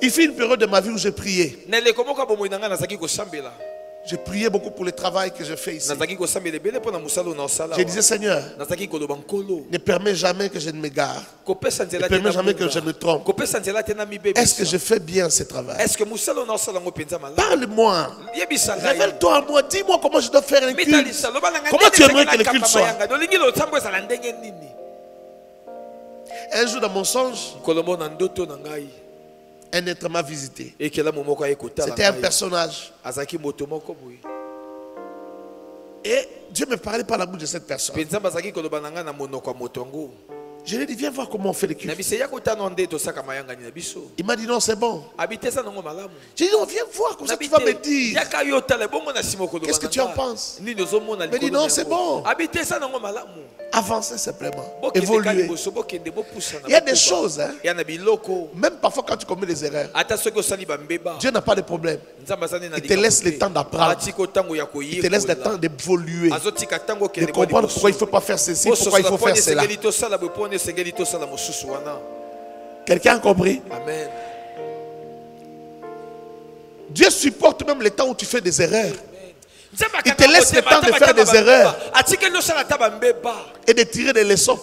Il fut une période de ma vie où j'ai prié. J'ai prié beaucoup pour le travail que je fais ici. Je disais, Seigneur, ne permets jamais que je ne m'égare. Ne permets jamais que je me trompe. Est-ce que je fais bien ce travail? Parle-moi. Révèle-toi à moi. Dis-moi comment je dois faire un culte. Comment tu aimerais que le culte soit? Un jour dans mon songe, un être m'a visité. C'était un personnage. Et Dieu me parlait par la bouche de cette personne. Je lui ai dit, viens voir comment on fait le culte. Il m'a dit, non, c'est bon. J'ai dit, non, viens voir, comme ça tu vas me dire. Qu'est-ce que tu en penses? Il m'a dit, non, c'est bon. Avancer simplement. Évoluer. Il y a des choses, hein? Même parfois quand tu commets des erreurs, Dieu n'a pas de problème. Il te laisse le temps d'apprendre. Il te laisse le temps d'évoluer. De comprendre pourquoi il ne faut pas faire ceci, pourquoi il faut faire cela. Quelqu'un a compris? Amen. Dieu supporte même le temps où tu fais des erreurs. Il te laisse le temps de faire des erreurs et de tirer des leçons.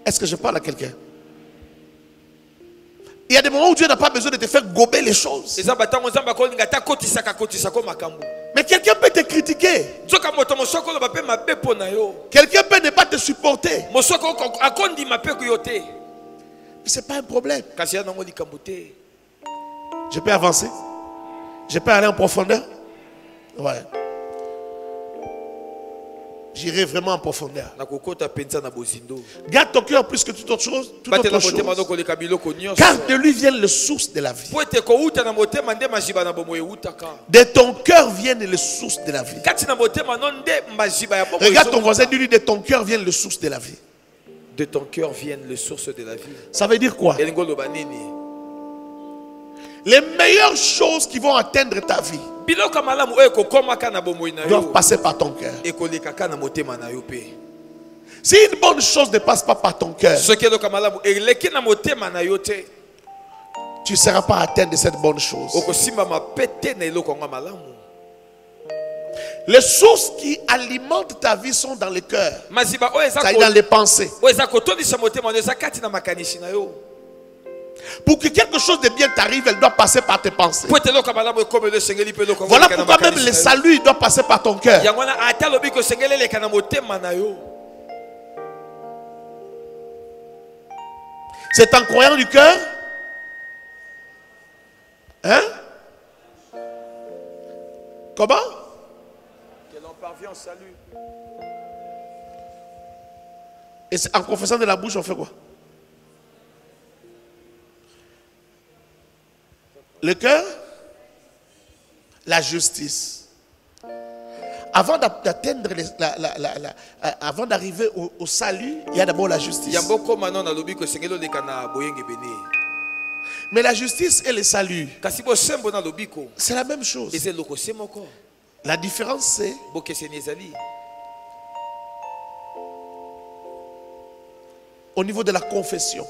Est-ce que je parle à quelqu'un? Il y a des moments où Dieu n'a pas besoin de te faire gober les choses. Mais quelqu'un peut te critiquer. Quelqu'un peut ne pas te supporter. Mais ce n'est pas un problème. Je peux avancer? Je peux aller en profondeur? Ouais. J'irai vraiment en profondeur. Garde ton cœur plus que toute autre chose. Car de lui vient le source de la vie. De ton cœur viennent les sources de la vie. Regarde ton voisin, dis-lui, de ton cœur vient le source de la vie. De ton cœur viennent les sources de la vie. Ça veut dire quoi? Les meilleures choses qui vont atteindre ta vie doivent passer par ton cœur. Si une bonne chose ne passe pas par ton cœur, tu ne seras pas atteint de cette bonne chose. Les sources qui alimentent ta vie sont dans le cœur, c'est dans les pensées. Pour que quelque chose de bien t'arrive, elle doit passer par tes pensées. Voilà pourquoi même le salut doit passer par ton cœur. C'est en croyant du cœur. Hein? Comment? Que l'on parvient au salut. Et en confessant de la bouche, on fait quoi? Le cœur, la justice. Avant d'atteindre, avant d'arriver au salut, il y a d'abord la justice. Mais la justice et le salut, c'est la même chose. La différence, c'est au niveau de la confession.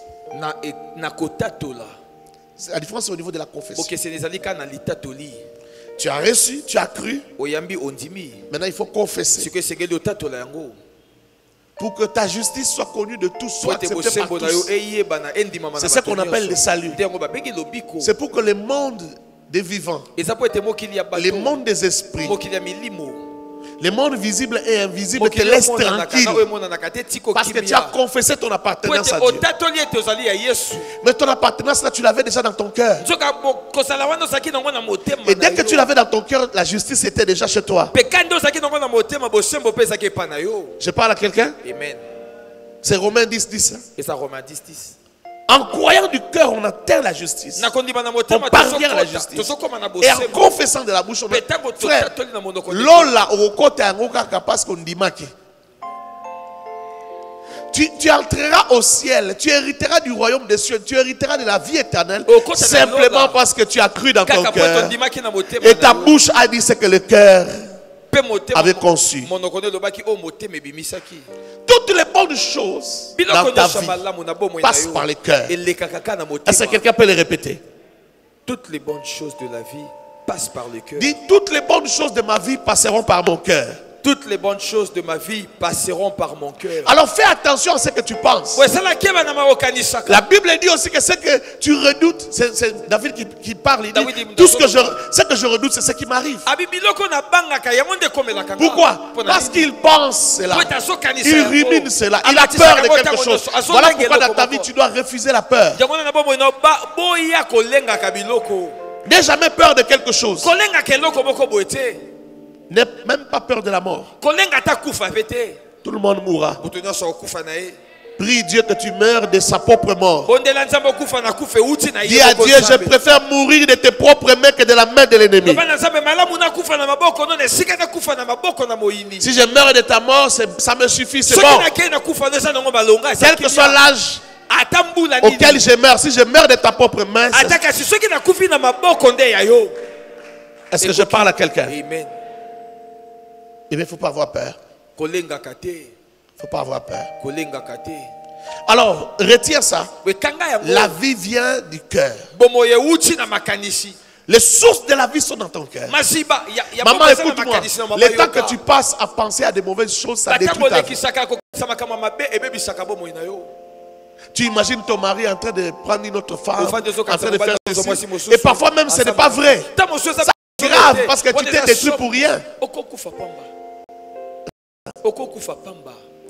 La différence est au niveau de la confession. Tu as reçu, tu as cru. Maintenant, il faut confesser. Pour que ta justice soit connue de tous, soit acceptée par tous. C'est ce qu'on appelle le salut. C'est pour que le monde des vivants, le monde des esprits, le monde visible et invisible te laisse tranquille. Parce que tu as confessé ton appartenance à Dieu. Mais ton appartenance là, tu l'avais déjà dans ton cœur. Et dès que tu l'avais dans ton cœur, la justice était déjà chez toi. Je parle à quelqu'un? Amen. C'est Romains 10:10. Et ça, Romains 10:10. En croyant du cœur, on atteint la justice. On parvient à la justice. Et en confessant de la bouche, on frère, Lola au côté parce qu'on dit maqué. Tu entreras au ciel, tu hériteras du royaume des cieux, tu hériteras de la vie éternelle simplement parce que tu as cru dans ton cœur. Et ta bouche a dit ce que le cœur avait conçu. Toutes les bonnes choses dans ta vie passent par le cœur. Est-ce que quelqu'un peut les répéter? Toutes les bonnes choses de la vie passent par le cœur. Dis, toutes les bonnes choses de ma vie passeront par mon cœur. Toutes les bonnes choses de ma vie passeront par mon cœur. Alors fais attention à ce que tu penses. La Bible dit aussi que ce que tu redoutes, c'est David qui parle. Il dit, tout ce que je redoute, c'est ce qui m'arrive. Pourquoi? Parce qu'il pense cela. Il rumine cela. Il a peur de quelque chose. Voilà pourquoi dans ta vie, tu dois refuser la peur. N'aie jamais peur de quelque chose. N'aie même pas peur de la mort. Tout le monde mourra. Prie Dieu que tu meurs de sa propre mort. Dis à Dieu, je préfère mourir de tes propres mains que de la main de l'ennemi. Si je meurs de ta mort, ça me suffit, c'est bon. Quel que soit l'âge auquel je meurs, si je meurs de ta propre main, est-ce que je parle à quelqu'un? Amen. Il ne faut pas avoir peur. Il ne faut pas avoir peur. Alors, retiens ça. La vie vient du cœur. Les sources de la vie sont dans ton cœur. Maman, écoute-moi. Le temps que tu passes à penser à de mauvaises choses, ça détruit ta vie. Tu imagines ton mari en train de prendre une autre femme, en train de faire ceci. Et parfois même, ce n'est pas vrai. C'est grave parce que tu t'es détruit pour rien.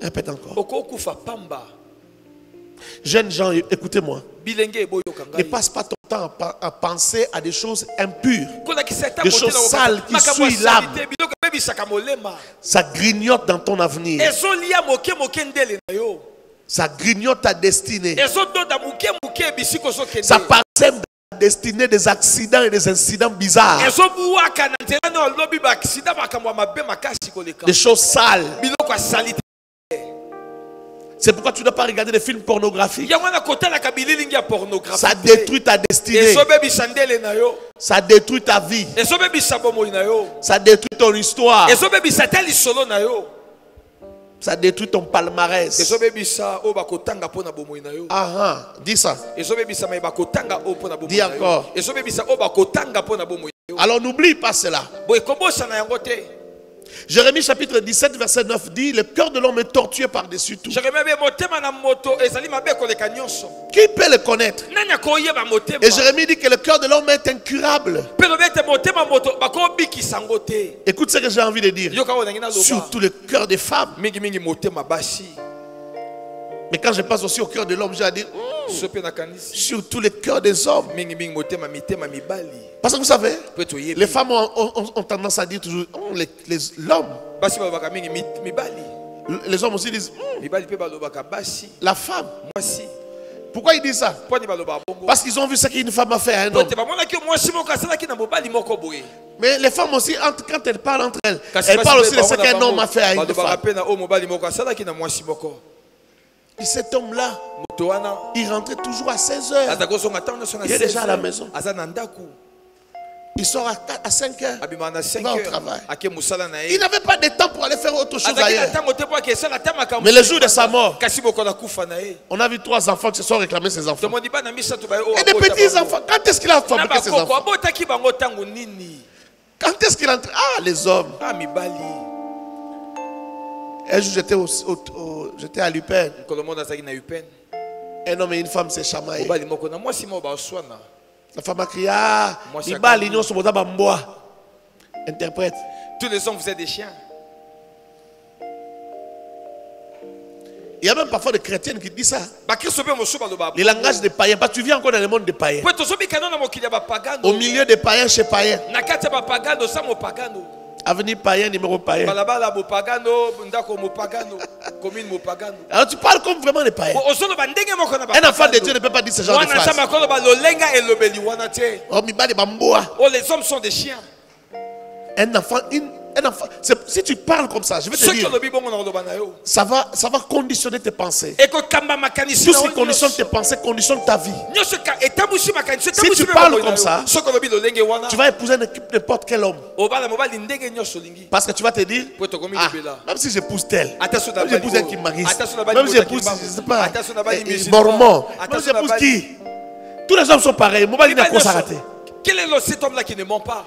Répète encore. Jeunes gens, écoutez-moi. Ne passe pas ton temps à penser à des choses impures, des choses sales qui souillent l'âme. Ça grignote dans ton avenir. Ça grignote ta destinée. Ça parsème dans ta destinée des accidents et des incidents bizarres. Des choses sales. C'est pourquoi tu ne dois pas regarder des films pornographiques. Ça détruit ta destinée. Ça détruit ta vie. Ça détruit ton histoire. Ça détruit ton palmarès. Dis ça. Dis encore. Alors n'oublie pas cela. Jérémie chapitre 17 verset 9 dit: le cœur de l'homme est tortueux par-dessus tout. Qui peut le connaître? Et Jérémie dit que le cœur de l'homme est incurable. Écoute ce que j'ai envie de dire. Surtout le cœur des femmes. Mais quand je passe aussi au cœur de l'homme, j'ai à dire surtout le cœur des hommes. Parce que vous savez, les femmes ont tendance à dire toujours l'homme. Les hommes aussi disent la femme. Pourquoi ils disent ça? Parce qu'ils ont vu ce qu'une femme a fait à un homme. Mais les femmes aussi, quand elles parlent entre elles, elles parlent aussi de ce qu'un homme a fait à une femme. Et cet homme-là, il rentrait toujours à 16 heures. Il est déjà à la maison. Il sort à 5 heures. Il va au travail. Il n'avait pas de temps pour aller faire autre chose ailleurs. Mais le jour de sa mort, on a vu 3 enfants qui se sont réclamés ses enfants. Et des petits enfants. Quand est-ce qu'il a fabriqué ses enfants? Quand est-ce qu'il entre? Ah, les hommes. Un jour, j'étais à Lupin. Un homme et une femme s'est chamaillés. La femme a crié: ah, interprète. Tous les hommes faisaient des chiens. Il y a même parfois des chrétiennes qui disent ça. Les langages des païens. Parce que tu viens encore dans le monde des païens. Au milieu des païens, chez païens. Avenir païen, numéro païen. Alors tu parles comme vraiment des païens. Un enfant de Dieu ne peut pas dire ce genre de phrase. Oh, les hommes sont des chiens. Un enfant, Si tu parles comme ça, je vais te dire, ça va conditionner tes pensées. Tout ce qui conditionne tes pensées conditionne ta vie. Si tu parles comme ça, tu vas épouser n'importe quel homme. Parce que tu vas te dire, même si j'épouse tel, même si j'épouse un qui marie, même si j'épouse, je ne sais pas, mormon, même si j'épouse qui, tous les hommes sont pareils. Quel est cet homme-là qui ne ment pas?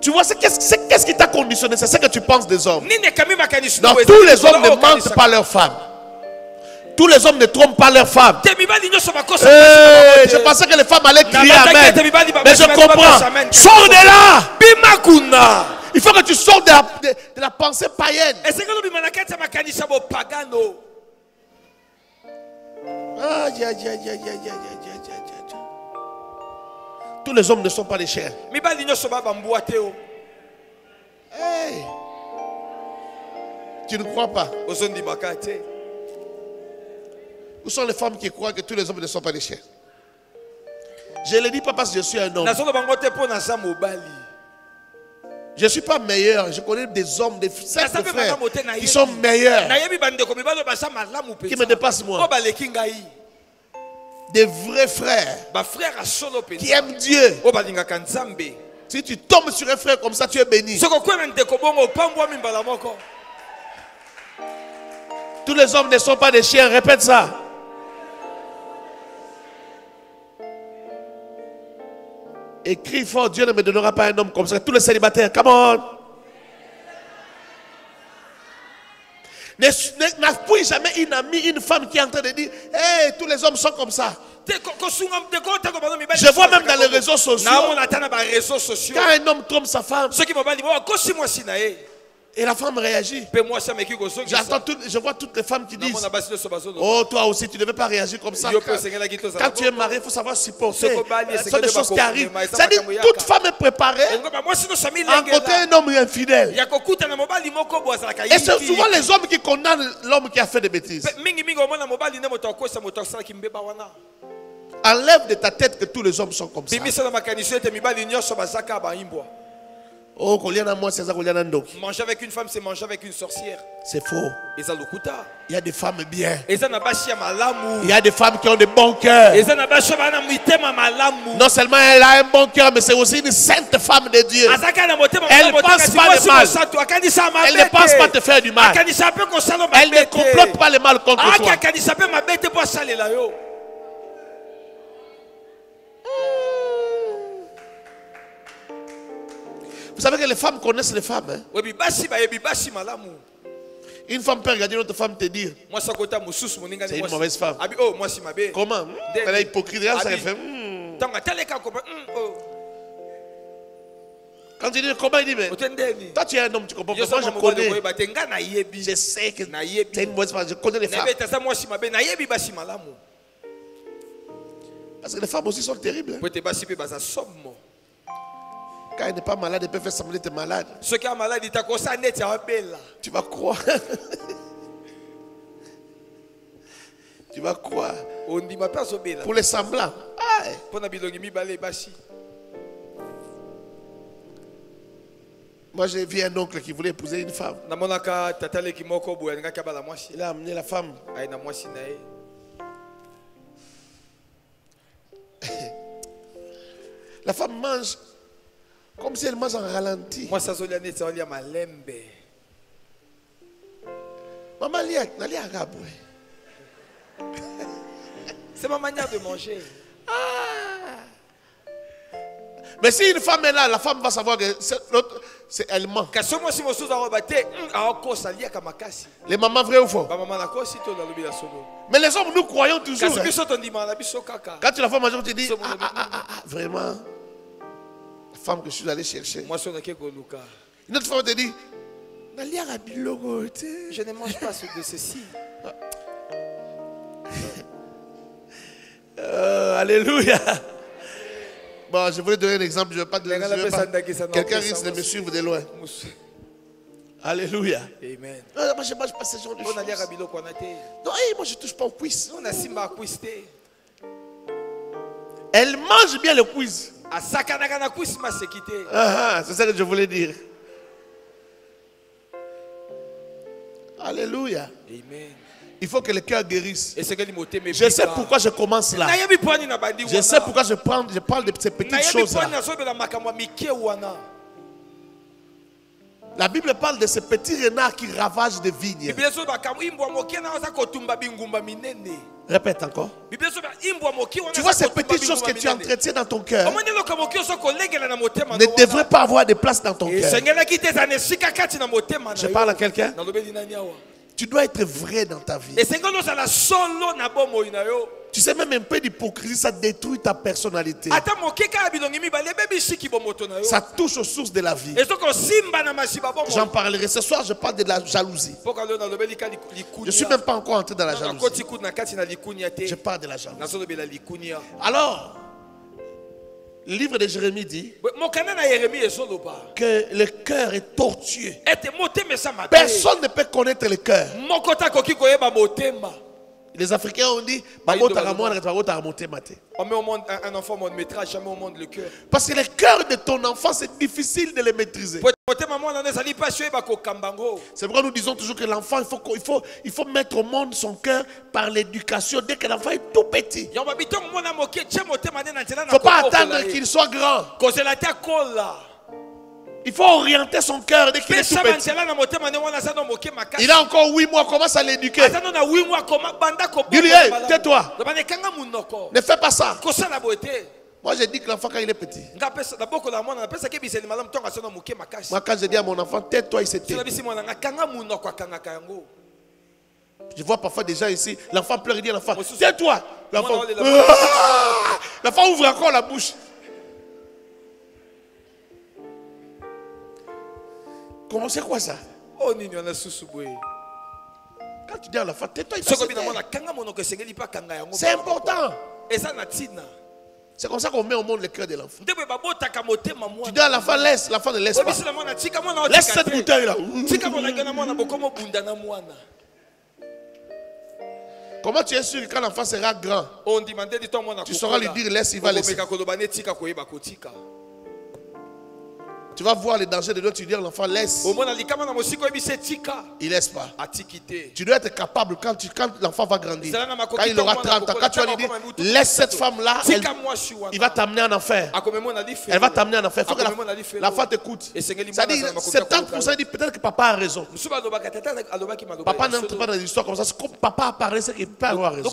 Tu vois, qu'est-ce qui t'a conditionné? C'est ce que tu penses des hommes. Non, tous les hommes ne mentent pas leurs femmes. Tous les hommes ne trompent pas leurs femmes. Je pensais que les femmes allaient crier amen. Mais je comprends. Sors de là. Il faut que tu sortes de la pensée païenne. Tous les hommes ne sont pas des chiens. Hey. Tu ne crois pas? Où sont les femmes qui croient que tous les hommes ne sont pas des chiens? Je ne le dis pas parce que je suis un homme. Je ne suis pas meilleur. Je connais des hommes, des frères qui sont meilleurs, qui me dépassent moi. Des vrais frères qui aiment Dieu. Si tu tombes sur un frère comme ça, tu es béni. Tous les hommes ne sont pas des chiens. Répète ça. Et crie fort, Dieu ne me donnera pas un homme comme ça. Tous les célibataires, come on. N'appuie jamais une amie, une femme qui est en train de dire, hey, tous les hommes sont comme ça. Je vois même dans les réseaux sociaux, quand un homme trompe sa femme, et la femme réagit. Je vois toutes les femmes qui disent, oh, toi aussi, tu ne devais pas réagir comme ça. Quand tu es marié, il faut savoir supporter. Ce sont des choses qui arrivent. C'est-à-dire que toute femme est préparée à rencontrer un homme infidèle. Et c'est souvent les hommes qui condamnent l'homme qui a fait des bêtises. Enlève de ta tête que tous les hommes sont comme ça. Oh, manger avec une femme, c'est manger avec une sorcière. C'est faux. Il y a des femmes bien. Il y a des femmes qui ont de bons cœurs. Non seulement elle a un bon cœur, mais c'est aussi une sainte femme de Dieu. Elle ne pense pas le mal. Elle ne pense pas te faire du mal. Elle ne complote pas le mal contre toi. Vous savez que les femmes connaissent les femmes. Hein? Une femme peut regarder une autre femme te dire, c'est une mauvaise femme. Comment? Elle est hypocrite. Ça fait, Quand tu dis comment, il dit, mais toi tu es un homme, tu comprends. Moi je connais. Je sais que c'est une mauvaise femme. Je connais les femmes. Parce que les femmes aussi sont terribles. Hein? Quand elle n'est pas malade, elle peut faire sembler d'être malade. Tu vas croire. Tu vas croire. Pour les semblants. Moi j'ai vu un oncle qui voulait épouser une femme. Il a amené la femme. La femme mange comme si elle mange en ralenti. Maman, c'est ma manière de manger. Mais si une femme est là, la femme va savoir que elle ment. Les mamans vraies ou faux? Mais les hommes, nous croyons toujours. Hein. Quand tu la fais manger, tu te dis, vraiment, la femme que je suis allé chercher. Une autre femme te dit, je ne mange pas de ceci. Alléluia. Bon, je voulais donner un exemple. Je ne vais pas donner un exemple. Quelqu'un risque de me suivre de loin. Alléluia. Amen. Non, moi je ne mange pas ce genre de choses. Non, moi je ne touche pas aux cuisses. Elle mange bien le cuisse. C'est ça que je voulais dire. Alléluia. Amen. Il faut que le cœur guérisse. Je sais pourquoi je commence là. Je sais pourquoi je parle de ces petites choses-là. La Bible parle de ces petits renards qui ravagent des vignes. Répète encore. Tu vois ces petites choses que tu entretiens dans ton cœur ne devraient pas avoir de place dans ton cœur. Je parle à quelqu'un. Tu dois être vrai dans ta vie. Tu sais, même un peu d'hypocrisie, ça détruit ta personnalité. Ça touche aux sources de la vie. J'en parlerai ce soir, je parle de la jalousie. Je ne suis même pas encore entré dans la jalousie. Je parle de la jalousie. Alors, le livre de Jérémie dit que le cœur est tortueux. Personne ne peut connaître le cœur. Les Africains ont dit on met un enfant, on ne mettra jamais au monde le cœur. Parce que le cœur de ton enfant, c'est difficile de le maîtriser. C'est pourquoi nous disons toujours que l'enfant, il faut mettre au monde son cœur par l'éducation dès que l'enfant est tout petit. Il ne faut pas attendre qu'il soit grand. Il faut orienter son cœur dès qu'il est tout petit. Il a encore 8 mois, commence à l'éduquer. Dis-lui, hey, tais-toi. Ne fais pas ça. Moi, je dis que l'enfant, quand il est petit. Moi, quand je dis à mon enfant, tais-toi, il se tait. Je vois parfois des gens ici, l'enfant pleure, il dit à l'enfant, tais-toi. L'enfant ouvre encore la bouche. Comment c'est quoi ça? Quand tu dis à l'enfant, tais-toi, il se tait. C'est important. C'est comme ça qu'on met au monde le cœur de l'enfant. Tu dis à l'enfant, laisse, l'enfant ne laisse pas. Laisse cette bouteille là. Comment tu es sûr que quand l'enfant sera grand, tu sauras lui dire laisse, il va laisser. Tu vas voir les dangers de l'autre, tu dis à l'enfant laisse. Il laisse pas. Tu dois être capable quand l'enfant va grandir. Quand il aura 30 ans, quand tu vas lui dire laisse cette femme là, il va t'amener en enfer. Elle va t'amener en enfer. Il faut que l'enfant t'écoute. Ça dit 70% dit peut-être que papa a raison. Papa n'entre pas dans des histoires comme ça. Comme papa apparaît, c'est qu'il peut avoir raison.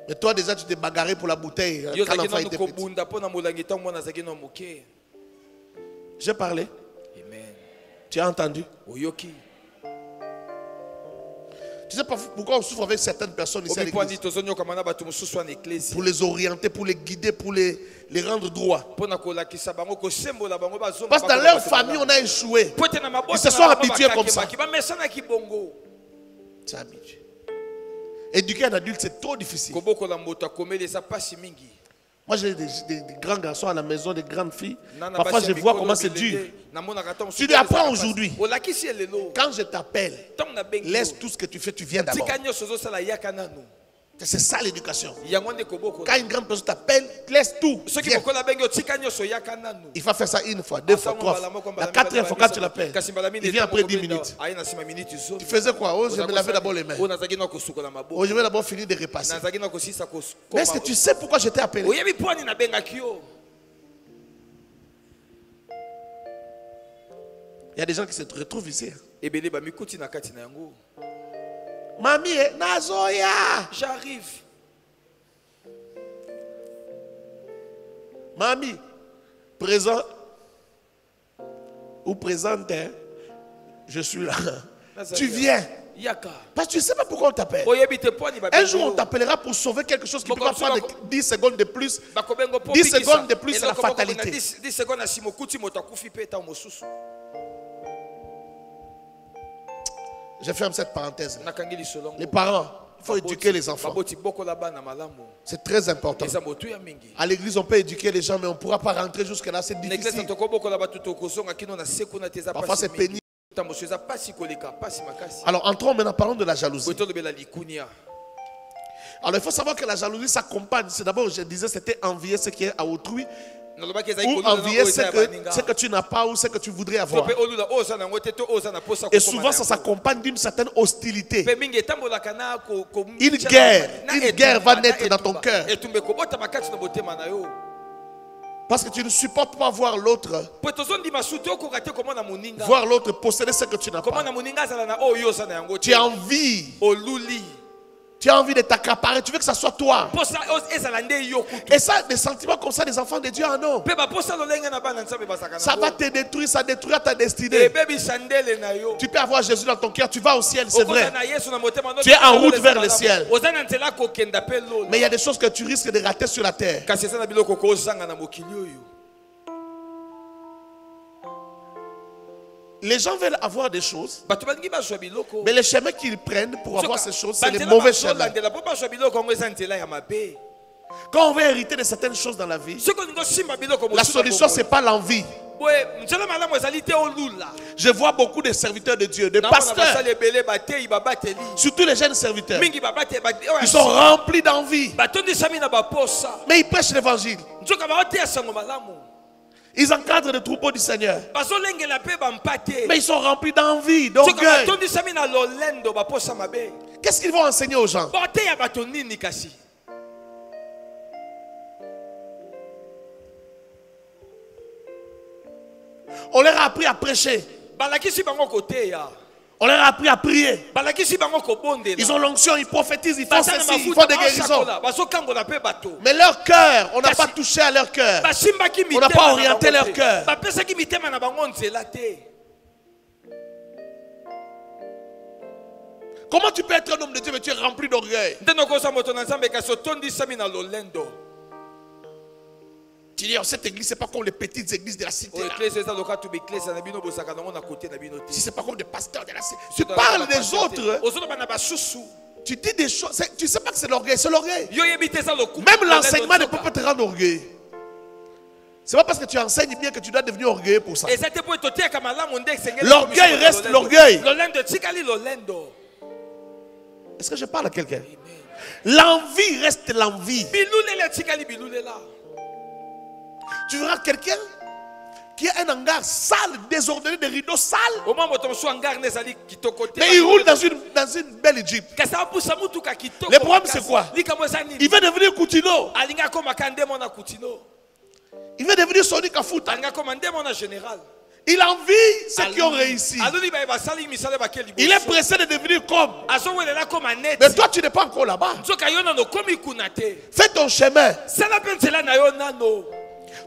Mais toi déjà tu t'es bagarré pour la bouteille quand l'enfant était petit. J'ai parlé. Amen. Tu as entendu? Tu sais pas pourquoi on souffre avec certaines personnes ici à l'église? Pour les orienter, pour les guider, pour les rendre droits. Parce que dans leur famille on a échoué. Ils se sont habitués comme ça. C'est habitué. Éduquer un adulte, c'est trop difficile. Moi, j'ai des grands garçons à la maison, des grandes filles. Parfois, je vois comment c'est dur. Tu lui apprends aujourd'hui. Quand je t'appelle, laisse tout ce que tu fais, tu viens d'abord. C'est ça l'éducation. Quand une grande personne t'appelle, laisse tout. Viens. Il va faire ça une fois, deux fois, trois fois. La quatrième fois, quand tu l'appelles, il vient après 10 minutes. Tu faisais quoi? Oh, je me lavais d'abord les mains. Oh, je vais d'abord finir de repasser. Mais est-ce que tu sais pourquoi je t'ai appelé? Il y a des gens qui se retrouvent ici. Mamie, Nazoya. J'arrive. Mamie, présent ou présente, hein? Je suis là. Tu viens. Parce que tu ne sais pas pourquoi on t'appelle. Un jour, on t'appellera pour sauver quelque chose qui peut pas prendre 10 secondes de plus. 10 secondes de plus, c'est la fatalité. Je ferme cette parenthèse. Les parents, il faut éduquer les enfants. C'est très important. À l'église, on peut éduquer les gens, mais on ne pourra pas rentrer jusque-là. C'est difficile. Parfois, c'est pénible. Alors, entrons maintenant, parlons de la jalousie. Alors, il faut savoir que la jalousie s'accompagne. C'est d'abord, je disais, c'était envier ce qui est à autrui. ou envier ce que tu n'as pas ou ce que tu voudrais avoir. Et souvent ça s'accompagne d'une certaine hostilité. Une guerre va naître dans ton cœur. Parce que tu ne supportes pas voir l'autre posséder ce que tu n'as pas. Tu as envie. Tu as envie de t'accaparer, tu veux que ça soit toi. Et ça, des sentiments comme ça, des enfants de Dieu en ont. Ça va te détruire, ça détruira ta destinée. Tu peux avoir Jésus dans ton cœur, tu vas au ciel, c'est vrai. Tu es en route vers le ciel. Mais il y a des choses que tu risques de rater sur la terre. Les gens veulent avoir des choses, mais les chemins qu'ils prennent pour avoir ces choses, c'est les mauvais chemins. Quand on veut hériter de certaines choses dans la vie, la solution, ce n'est pas l'envie. Je vois beaucoup de serviteurs de Dieu, de pasteurs, surtout les jeunes serviteurs. Ils sont remplis d'envie, mais ils prêchent l'évangile. Ils encadrent les troupeaux du Seigneur. Mais ils sont remplis d'envie, d'orgueil. Qu'est-ce qu'ils vont enseigner aux gens? On leur a appris à prêcher. On leur a appris à prier. Ils ont l'onction, ils prophétisent, ils font ceci, ils font des guérisons. Mais leur cœur, on n'a pas touché à leur cœur. On n'a pas orienté leur cœur. Comment tu peux être un homme de Dieu mais tu es rempli d'orgueil? Tu dis, cette église, c'est pas comme les petites églises de la cité. Si c'est pas comme des pasteurs de la cité. Tu parles des autres. Tu dis des choses. Tu sais pas que c'est l'orgueil, c'est l'orgueil. Même l'enseignement ne peut pas te rendre orgueilleux. C'est pas parce que tu enseignes bien que tu dois devenir orgueilleux pour ça. L'orgueil reste l'orgueil. Est-ce que je parle à quelqu'un? L'envie reste l'envie. Tu verras quelqu'un qui a un hangar sale, désordonné, des rideaux sales. Mais il roule dans une belle Jeep. Le problème c'est quoi? Il veut devenir Coutinho. Il veut devenir Sonic Kafuta. Il envie ceux qui ont réussi. Il est pressé de devenir comme. Mais toi tu n'es pas encore là-bas. Fais ton chemin.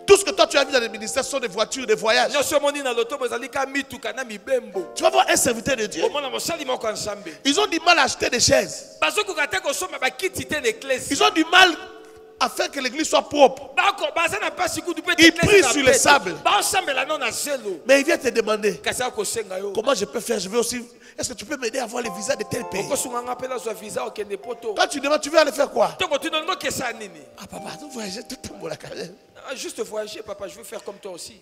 Tout ce que toi tu as vu dans les ministères sont des voitures, des voyages. Tu vas voir un serviteur de Dieu. Ils ont du mal à acheter des chaises. Ils ont du mal à faire que l'église soit propre. Ils prient sur le sable. Mais il vient te demander comment je peux faire. Je veux aussi. Est-ce que tu peux m'aider à avoir les visas de tel pays? Quand tu demandes, tu veux aller faire quoi? Ah papa, tu voyages tout le monde quand même. Juste voyager, papa, je veux faire comme toi aussi.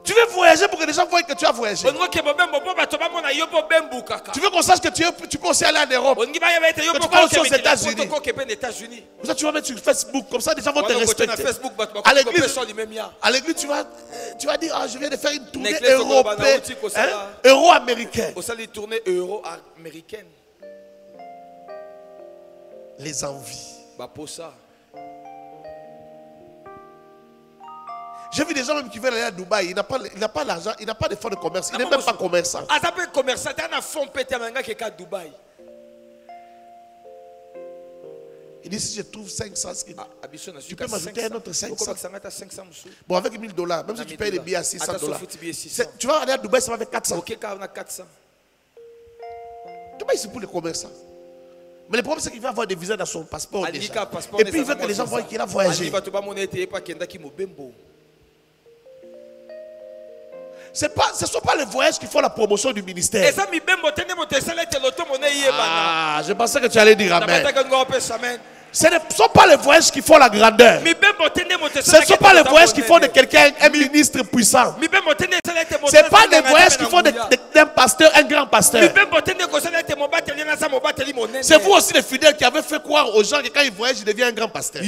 Tu veux voyager pour que les gens voient que tu as voyagé. Tu veux qu'on sache que tu peux aussi aller en Europe. Que tu vas aussi aux États-Unis. Comme ça, tu vas mettre sur Facebook. Comme ça, les gens vont te respecter. À l'église, tu vas dire, je viens de faire une tournée européenne, euro-américaine. Les envies. J'ai vu des gens même qui veulent aller à Dubaï. Il n'a pas l'argent, il n'a pas de fonds de commerce. Il n'est même pas commerçant. Il dit si je trouve 500, tu peux m'ajouter un autre 500. Bon, avec $1000, même si tu payes les billets à $600. Tu vas aller à Dubaï, ça va avec 400. Dubaï, c'est pour les commerçants. Mais le problème, c'est qu'il va avoir des visas dans son passeport déjà. Et puis il veut que les gens voient qu'il a voyagé. Ce ne sont pas les voyages qui font la promotion du ministère. Ah, je pensais que tu allais dire amen. Ce ne sont pas les voyages qui font la grandeur. Ce ne sont pas les voyages qui font de quelqu'un un ministre puissant. Ce n'est pas des voyages qui font d'un pasteur un grand pasteur. C'est vous aussi les fidèles qui avez fait croire aux gens que quand ils voyagent, ils deviennent un grand pasteur.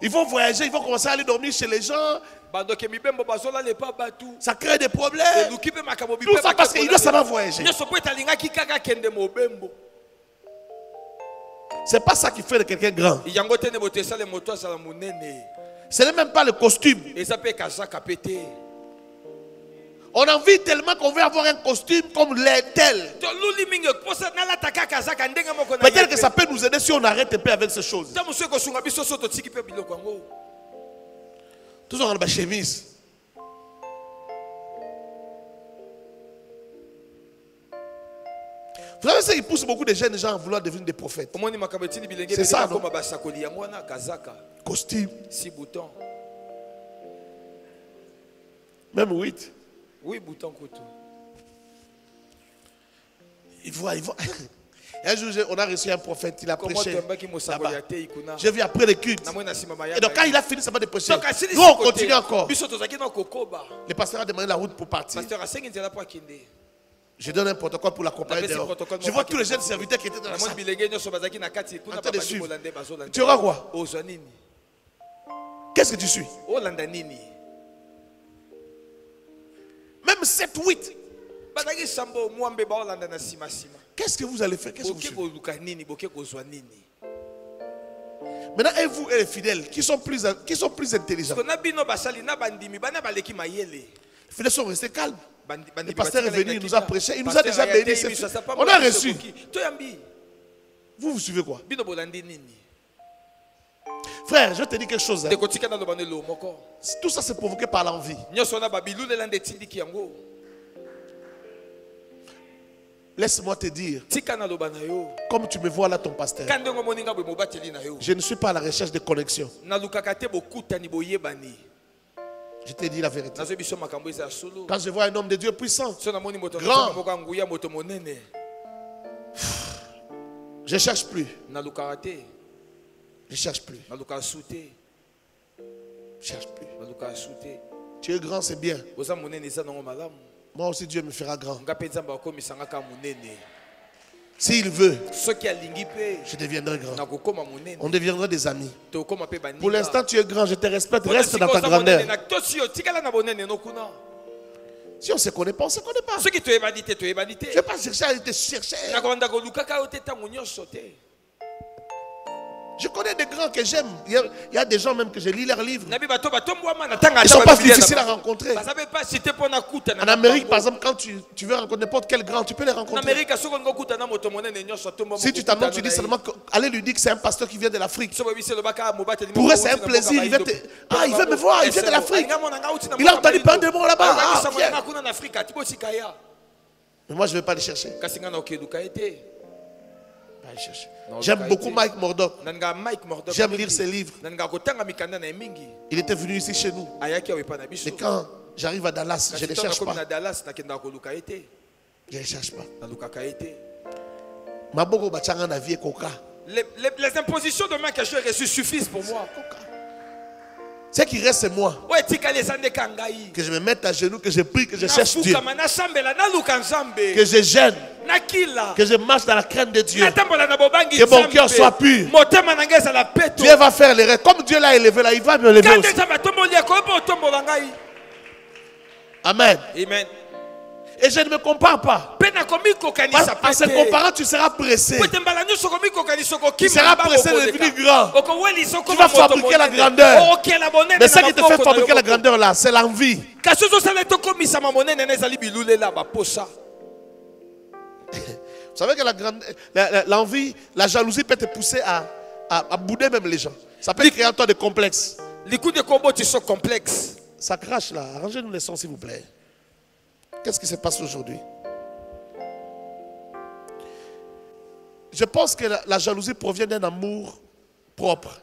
Ils vont voyager, ils vont commencer à aller dormir chez les gens. Ça crée des problèmes. Tout ça parce qu'ils doivent savoir voyager. C'est pas ça qui fait de quelqu'un grand. Ce n'est même pas le costume. On a envie tellement qu'on veut avoir un costume comme les tels. Peut-être que ça peut nous aider si on arrête un peu avec ces choses. Tous ont une chemise. Vous savez ce qui pousse beaucoup de jeunes gens à vouloir devenir des prophètes? C'est ça, non? Costume. 6 boutons. Même 8. Oui, bouton couteau. Il voit. Un jour, on a reçu un prophète, il a prêché là-bas. J'ai vu après le culte. Et donc, quand il a fini, ça va de prêcher. Nous, on continue encore. Le pasteur a demandé la route pour partir. Je donne un protocole pour l'accompagner. Je vois tous les jeunes serviteurs qui étaient dans la salle. En train de suivre. Tu auras quoi? Qu'est-ce que tu suis? Même 7-8. Qu'est-ce que vous allez faire? Qu'est-ce que vous suivez? Maintenant, et vous et les fidèles qui sont plus intelligents. Les fidèles sont restés calmes. Le pasteur est venu, il nous a prêché, il nous a déjà béni. On a reçu. Vous suivez quoi? Frère, je te dis quelque chose. Tout ça c'est provoqué par l'envie. Laisse-moi te dire, comme tu me vois là ton pasteur, je ne suis pas à la recherche de connexion. Je te dis la vérité. Quand je vois un homme de Dieu puissant, grand, je ne cherche plus. Je ne cherche plus. Je ne cherche plus. Tu es grand, c'est bien. Moi aussi, Dieu me fera grand. S'il veut, je deviendrai grand. On deviendra des amis. Pour l'instant, tu es grand, je te respecte. Reste dans ta grandeur. Si on ne se connaît pas, on ne se connaît pas. Je ne vais pas chercher à te chercher. Je connais des grands que j'aime. Il y a des gens même que je lis leurs livres. Ils ne sont pas difficiles à rencontrer. En Amérique, par exemple, quand tu veux rencontrer n'importe quel grand, tu peux les rencontrer. Si tu t'annonces, tu dis seulement allez lui dire que c'est un pasteur qui vient de l'Afrique. Pour eux, c'est un plaisir. Il veut me voir, il vient de l'Afrique. Il a entendu parler de moi là-bas. Mais moi, je ne vais pas les chercher. J'aime beaucoup Mike Murdock. J'aime lire ses livres. Il était venu ici chez nous. Mais quand j'arrive à Dallas, je ne les cherche pas. Je ne les cherche pas. Les impositions de ma question reçue suffisent pour moi. Ce qui reste, c'est moi. Que je me mette à genoux, que je prie, que je cherche Dieu. Que je gêne. Que je marche dans la crainte de Dieu. Que mon cœur soit pur. Dieu va faire les rêves. Comme Dieu l'a élevé là, il va me lever aussi. Amen. Amen. Et je ne me compare pas. En se comparant, tu seras pressé. Tu seras pressé de devenir grand. Tu vas fabriquer la grandeur. Mais ce qui te fait fabriquer la grandeur là, c'est l'envie. Vous savez que l'envie, la jalousie peut te pousser à bouder même les gens. Ça peut créer en toi des complexes. Ça crache là. Arrangez-nous les sons s'il vous plaît. Qu'est-ce qui se passe aujourd'hui? Je pense que la jalousie provient d'un amour propre.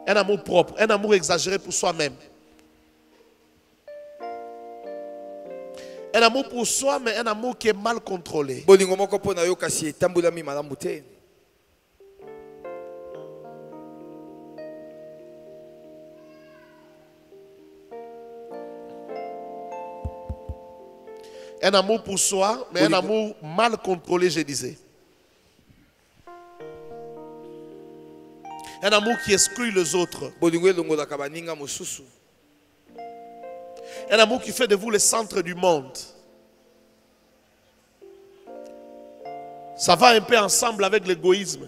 Un amour propre, un amour exagéré pour soi-même. Un amour pour soi, mais un amour qui est mal contrôlé. Un amour pour soi, mais un amour mal contrôlé, je disais. Un amour qui exclut les autres. Un amour qui fait de vous le centre du monde. Ça va un peu ensemble avec l'égoïsme.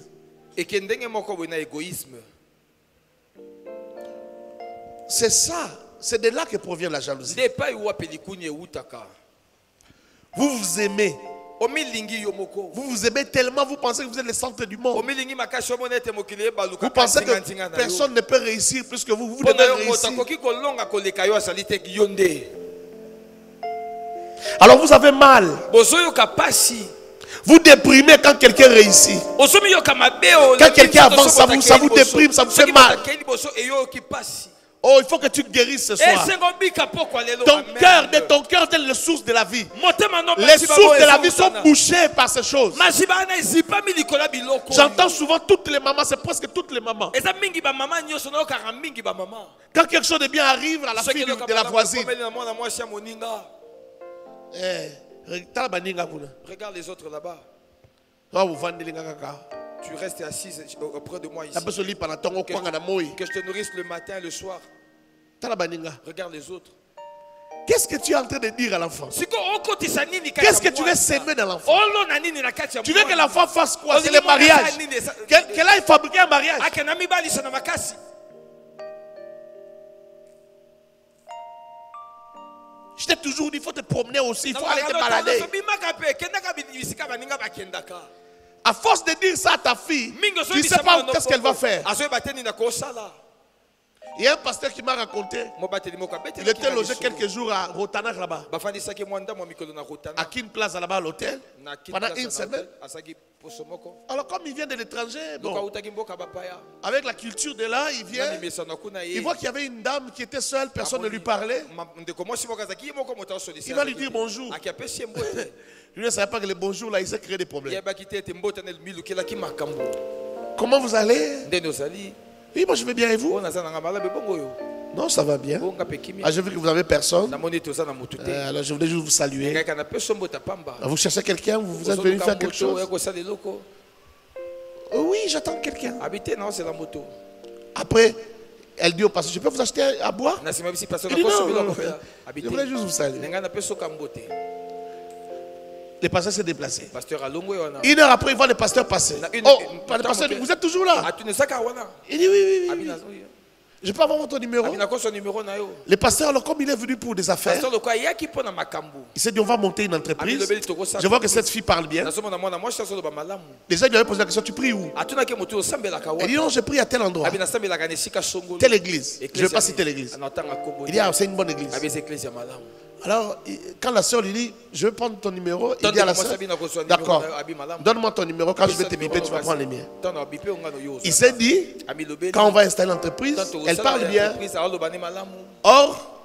C'est ça. C'est de là que provient la jalousie. Vous vous aimez. Vous vous aimez tellement, vous pensez que vous êtes le centre du monde. Vous pensez que personne ne peut réussir plus que vous. Vous devez réussir. Alors vous avez mal. Vous déprimez quand quelqu'un réussit. Quand quelqu'un avance, ça vous déprime, ça vous fait mal. Oh, il faut que tu guérisses ce soir. Ton cœur est la source de la vie. Les sources de la vie sont bouchées par ces choses. J'entends souvent toutes les mamans, c'est presque toutes les mamans. Quand quelque chose de bien arrive à la fille de la voisine, regarde les autres là-bas. Tu restes assise auprès de moi ici. Que je te nourrisse le matin et le soir. Regarde les autres. Qu'est-ce que tu es en train de dire à l'enfant? Qu'est-ce que tu veux s'aimer dans l'enfant? Tu veux que l'enfant fasse quoi? C'est le mariage. Qu'elle aille fabriquer un mariage. Je t'ai toujours dit, il faut te promener aussi, il faut aller te balader. À force de dire ça à ta fille, tu ne sais pas qu'est-ce qu'elle va faire. Il y a un pasteur qui m'a raconté, il était logé quelques jours à Rotanak là-bas, à Kin Plaza là-bas à l'hôtel, pendant une semaine. Alors comme il vient de l'étranger, bon, avec la culture de là, il vient, il voit qu'il y avait une dame qui était seule, personne ne lui parlait. Il va lui dire bonjour. Lui ne savait pas que le bonjour là, il s'est créé des problèmes. Comment vous allez? Oui, moi je vais bien et vous? Non, ça va bien. Ah, je veux que vous n'avez personne. Alors je voulais juste vous saluer. Vous cherchez quelqu'un? Vous êtes venu faire quelque chose? Oui, j'attends quelqu'un. Après, elle dit au pasteur, je peux vous acheter à boire? Il dit non. Je voulais juste vous saluer. Le pasteur s'est déplacé. Une heure après, il voit le pasteur passer. Oh, le pasteur dit, vous êtes toujours là? Il dit oui. Je peux avoir votre numéro? Le pasteur, alors, comme il est venu pour des affaires, il s'est dit, on va monter une entreprise. Je vois que cette fille parle bien. Déjà, il lui avait posé la question, tu pries où? Il dit, non, je prie à tel endroit. Telle église. Je ne vais pas citer l'église. Il dit, ah, c'est une bonne église. Alors, quand la soeur lui dit, je vais prendre ton numéro, il dit à la soeur, d'accord, donne-moi ton numéro, quand je vais te biper, tu vas prendre les miens. Il s'est dit, quand on va installer l'entreprise, elle parle bien. Or,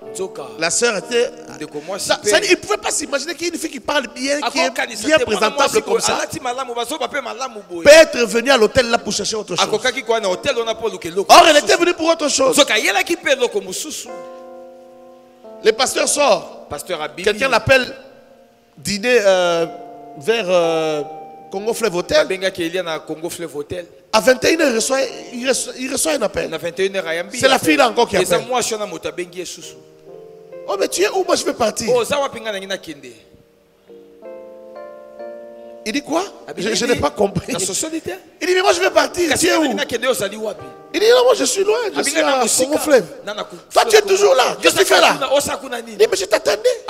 la soeur était... il ne pouvait pas s'imaginer qu'il y ait une fille qui parle bien, qui est bien présentable comme ça, peut être venue à l'hôtel là pour chercher autre chose. Or, elle était venue pour autre chose. Le pasteur sort. Quelqu'un l'appelle dîner vers Congo Fleuve Hotel. À 21h, il reçoit un appel. C'est la fille là encore qui appelle. Oh, mais tu es où? Moi je vais partir. Il dit quoi? Je n'ai pas compris. Il dit, mais moi je vais partir. Tu es où? Il dit, non, moi je suis loin. Je suis à Congo Fleuve. Toi tu es toujours là. Qu'est-ce que tu fais là? Il dit, mais je t'attendais.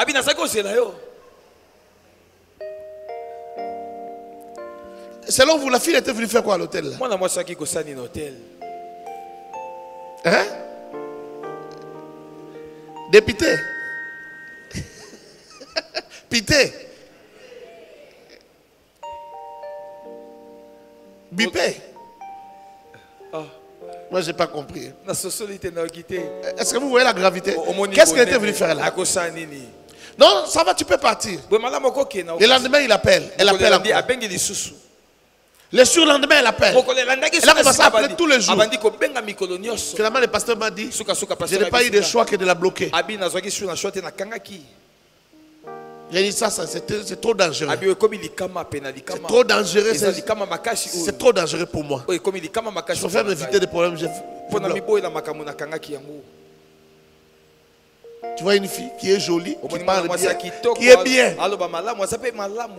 Selon vous, la fille était venue faire quoi à l'hôtel là? Hein? Dépité. Pité. Bipé. Moi, je n'ai pas compris. Est-ce que vous voyez la gravité? Qu'est-ce qu'elle était venue faire là? Non, ça va, tu peux partir. Le lendemain, il appelle. Elle appelle encore. Le surlendemain, elle appelle. Elle a commencé à appeler tous les jours. Finalement, le pasteur m'a dit, je n'ai pas eu de choix que de la bloquer. J'ai dit ça c'est trop dangereux. C'est trop dangereux. C'est trop dangereux pour moi. Je préfère m'éviter des problèmes. Tu vois une fille qui est jolie, qui parle bien, qui est bien.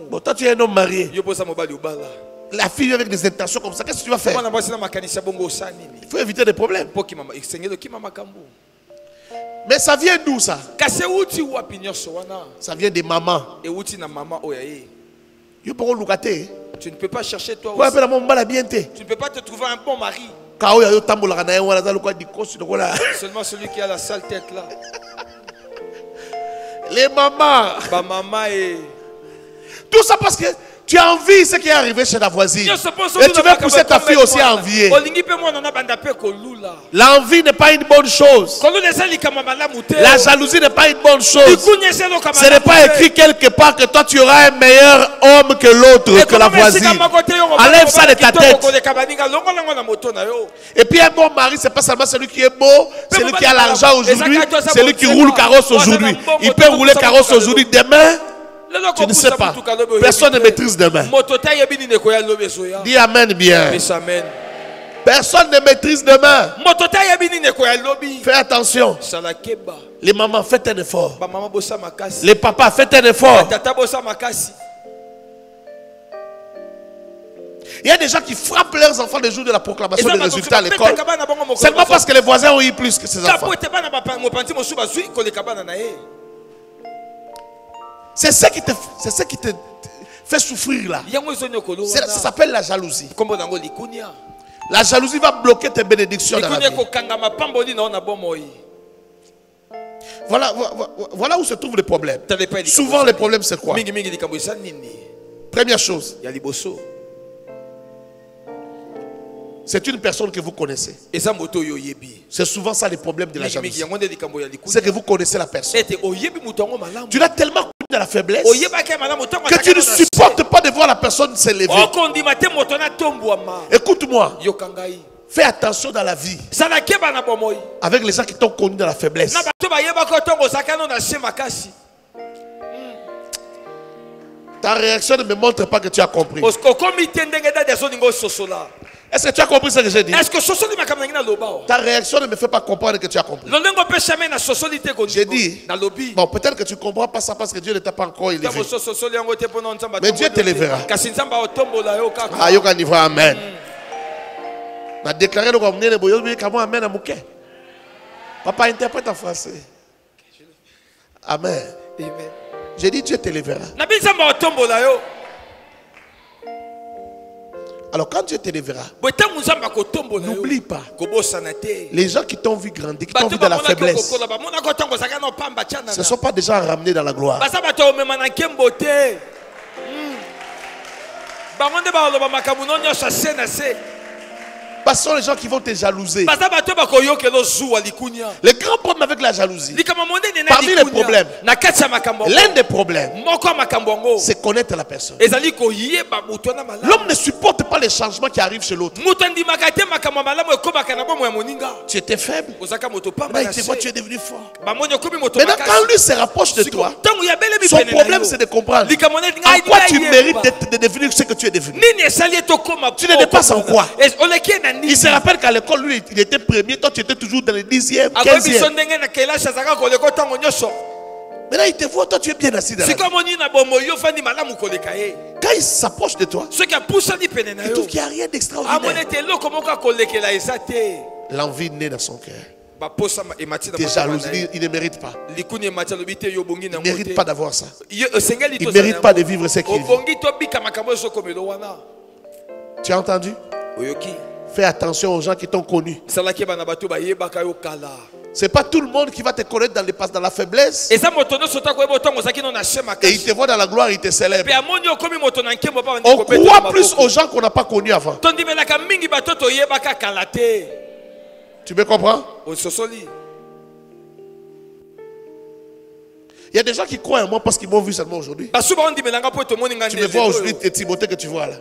Bon, toi tu es un homme marié. La fille avec des intentions comme ça, qu'est-ce que tu vas faire? Il faut éviter des problèmes. Mais ça vient d'où ça? Ça vient des mamans. Tu ne peux pas chercher toi aussi. Tu ne peux pas te trouver un bon mari. Seulement celui qui a la sale tête là. Les mamans. Tout ça parce que tu as envie ce qui est arrivé chez ta voisine. Et tu veux pousser ta fille aussi à envier. L'envie n'est pas une bonne chose. La jalousie n'est pas une bonne chose. Ce n'est pas écrit quelque part que toi tu auras un meilleur homme que l'autre, que la voisine. Enlève ça de ta tête. Et puis un bon mari, c'est pas seulement celui qui est beau, celui qui a l'argent aujourd'hui, celui qui roule carrosse aujourd'hui. Il peut rouler carrosse aujourd'hui, demain. Tu ne sais pas. Personne ne maîtrise demain. Dis amen bien. Personne ne maîtrise demain. Fais attention. Les mamans, faites un effort. Les papas, faites un effort. Il y a des gens qui frappent leurs enfants le jour de la proclamation des résultats à l'école. Seulement parce que les voisins ont eu plus que ses enfants. C'est ça qui te fait souffrir là. Ça s'appelle la jalousie. La jalousie va bloquer tes bénédictions dans la vie. Voilà où se trouvent les problèmes. Souvent les problèmes c'est quoi? Première chose, c'est une personne que vous connaissez. C'est souvent ça les problèmes de la jalousie. C'est que vous connaissez la personne. Tu l'as tellement connu dans la faiblesse que tu ne supportes pas de voir la personne s'élever. Écoute-moi. Fais attention dans la vie avec les gens qui t'ont connu dans la faiblesse. Ta réaction ne me montre pas que tu as compris. Est-ce que tu as compris ce que j'ai dit? Ta réaction ne me fait pas comprendre que tu as compris. J'ai dit, bon, peut-être que tu ne comprends pas ça parce que Dieu ne t'a pas encore élevé. Mais Dieu t'élèvera. Amen. On a déclaré le amen à Mouké. Papa interprète en français. Amen. J'ai dit Dieu t'élèvera. Alors quand Dieu t'élèvera, n'oublie pas les gens qui t'ont vu grandir, qui t'ont vu dans la faiblesse, ce ne sont pas des gens ramenés dans la gloire. Ce sont les gens qui vont te jalouser. Le grand problème avec la jalousie, parmi les problèmes, l'un des problèmes, c'est connaître la personne. L'homme ne supporte pas les changements qui arrivent chez l'autre. Tu étais faible. Là, il te voit, tu es devenu fort. Maintenant, quand lui se rapproche de toi, son problème c'est de comprendre en quoi tu mérites de devenir ce que tu es devenu. Tu ne dépasses en quoi? Il se rappelle qu'à l'école, lui, il était premier, toi tu étais toujours dans les 10e, 15e. Maintenant, il te voit, toi tu es bien assis dans la vie. Quand il s'approche de toi, il trouve qu'il n'y a rien d'extraordinaire. L'envie naît dans son cœur. Tes jalousies, il ne mérite pas. Il ne mérite pas d'avoir ça. Il ne mérite pas de vivre ce qu'il vit. Tu as entendu? Fais attention aux gens qui t'ont connu. C'est pas tout le monde qui va te connaître dans la faiblesse. Et il te voit dans la gloire, il te célèbre. On croit plus aux gens qu'on n'a pas connus avant. Tu me comprends? Il y a des gens qui croient en moi parce qu'ils m'ont vu seulement aujourd'hui. Tu me vois aujourd'hui, c'est Timothée que tu vois là.